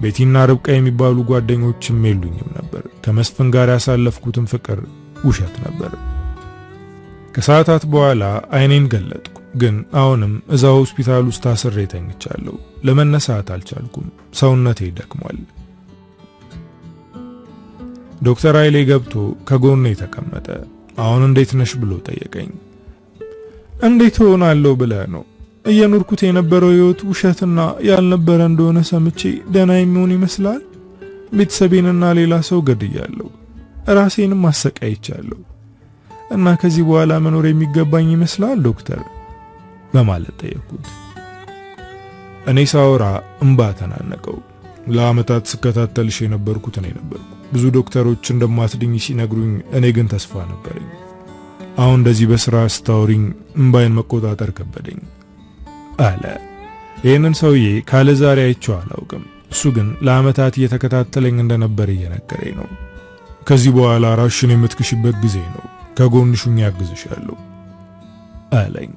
[SPEAKER 1] ቤቲና ርብቃ የሚባሉ ጓደኞችም የሉኝም ነበር። ከመስፍን ጋር ያሳለፍኩትን ፍቅር ውሸት ነበር። ከሰዓታት በኋላ አይኔን ገለጥኩ። ግን አሁንም እዛው ሆስፒታል ውስጥ ታስሬ ተኝቻለሁ። ለመነሳት አልቻልኩም። ሰውነቴ ደክሟል። ዶክተር ኃይሌ ገብቶ ከጎኔ ተቀመጠ። አሁን እንዴት ነሽ ብሎ ጠየቀኝ። እንዴት ሆናለሁ ብለህ ነው? እየኖርኩት የነበረው ህይወት ውሸትና ያልነበረ እንደሆነ ሰምቼ ደህና የሚሆን ይመስላል። ቤተሰቤንና ሌላ ሰው ገድያለሁ። ራሴንም አሰቃይቻለሁ እና ከዚህ በኋላ መኖር የሚገባኝ ይመስላል ዶክተር በማለት ጠየቅኩት። እኔ ሳወራ እንባ ተናነቀው። ለዓመታት ስከታተልሽ የነበርኩት እኔ ነበርኩ። ብዙ ዶክተሮች እንደማትድኝ ሲነግሩኝ እኔ ግን ተስፋ ነበረኝ። አሁን እንደዚህ በስራ ስታወሪኝ እንባይን መቆጣጠር ከበደኝ አለ። ይህንን ሰውዬ ካለ ዛሬ አይቼው አላውቅም። እሱ ግን ለዓመታት እየተከታተለኝ እንደነበር እየነገረኝ ነው። ከዚህ በኋላ ራስሽን የምትክሽበት ጊዜ ነው፣ ከጎንሽ ሆኜ አግዝሻለሁ አለኝ።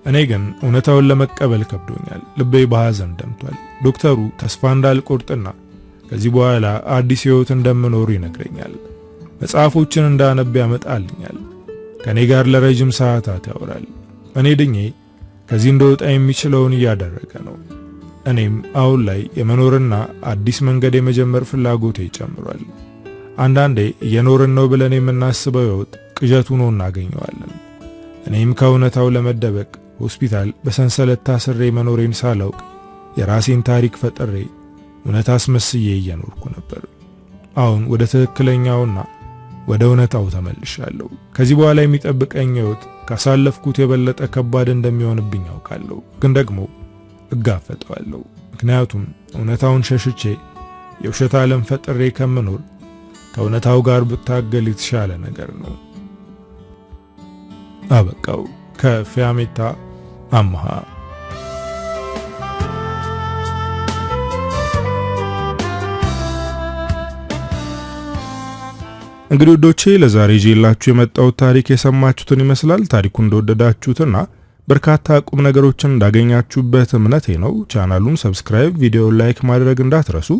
[SPEAKER 1] እኔ ግን እውነታውን ለመቀበል ከብዶኛል። ልቤ በሐዘን ደምቷል። ዶክተሩ ተስፋ እንዳልቆርጥና ከዚህ በኋላ አዲስ ሕይወት እንደምኖር ይነግረኛል። መጽሐፎችን እንዳነብ ያመጣልኛል። ከኔ ጋር ለረጅም ሰዓታት ያወራል። እኔ ድኜ ከዚህ እንደወጣ የሚችለውን እያደረገ ነው። እኔም አሁን ላይ የመኖርና አዲስ መንገድ የመጀመር ፍላጎቴ ጨምሯል። አንዳንዴ እየኖርን ነው ብለን የምናስበው ሕይወት ቅዠት ሆኖ እናገኘዋለን። እኔም ከእውነታው ለመደበቅ ሆስፒታል በሰንሰለት ታስሬ መኖሬን ሳላውቅ የራሴን ታሪክ ፈጥሬ እውነት አስመስዬ እየኖርኩ ነበር። አሁን ወደ ትክክለኛውና ወደ እውነታው ተመልሻለሁ። ከዚህ በኋላ የሚጠብቀኝ ሕይወት ካሳለፍኩት የበለጠ ከባድ እንደሚሆንብኝ አውቃለሁ፣ ግን ደግሞ እጋፈጠዋለሁ። ምክንያቱም እውነታውን ሸሽቼ የውሸት ዓለም ፈጥሬ ከምኖር ከእውነታው ጋር ብታገል የተሻለ ነገር ነው። አበቃው። ከፊያሜታ አምሃ። እንግዲህ ወዶቼ ለዛሬ ይዤላችሁ የመጣው ታሪክ የሰማችሁትን ይመስላል። ታሪኩን እንደወደዳችሁትና በርካታ ቁም ነገሮችን እንዳገኛችሁበት እምነቴ ነው። ቻናሉን ሰብስክራይብ፣ ቪዲዮውን ላይክ ማድረግ እንዳትረሱ።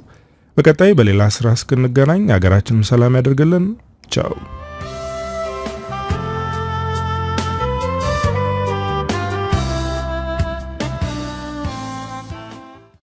[SPEAKER 1] በቀጣይ በሌላ ስራ እስክንገናኝ ሀገራችንን ሰላም ያደርግልን። ቻው።